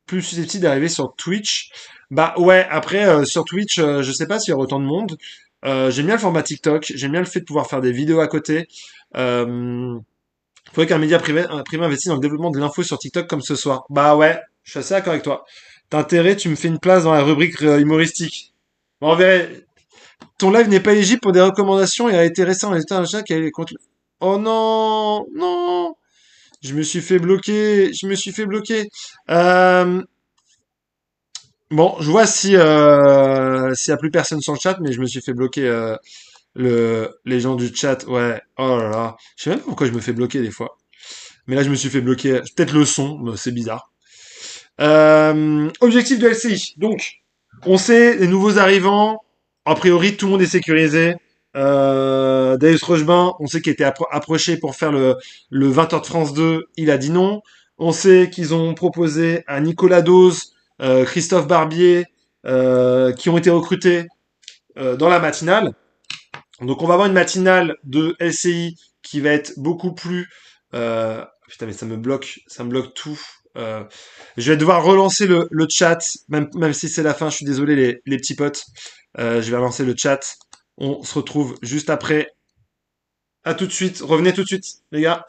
plus susceptible d'arriver sur Twitch? Bah ouais. Après sur Twitch, je sais pas s'il y aura autant de monde. J'aime bien le format TikTok. J'aime bien le fait de pouvoir faire des vidéos à côté. Euh, Faudrait qu'un média privé investisse dans le développement de l'info sur TikTok comme ce soir. Bah ouais, je suis assez d'accord avec toi. T'as intérêt, tu me fais une place dans la rubrique humoristique. Bon, on verra. Ton live n'est pas éligible pour des recommandations et a été récent en état un chat qui a contre... Oh non, non, je me suis fait bloquer, je me suis fait bloquer. Euh, bon, je vois si s'il y a plus personne sur le chat, mais je me suis fait bloquer les gens du chat. Ouais, oh là là, je sais même pas pourquoi je me fais bloquer des fois. Mais là, je me suis fait bloquer. Peut-être le son, mais c'est bizarre. Objectif de LCI. Donc, on sait, les nouveaux arrivants, a priori, tout le monde est sécurisé. Darius Rochebin, on sait qu'il était approché pour faire le 20h de France 2. Il a dit non. On sait qu'ils ont proposé à Nicolas Dose, Christophe Barbier, qui ont été recrutés dans la matinale. Donc, on va avoir une matinale de LCI qui va être beaucoup plus... putain, mais ça me bloque tout. Euh, je vais devoir relancer le chat, même si c'est la fin, je suis désolé les petits potes. Je vais relancer le chat. On se retrouve juste après. À tout de suite. Revenez tout de suite, les gars.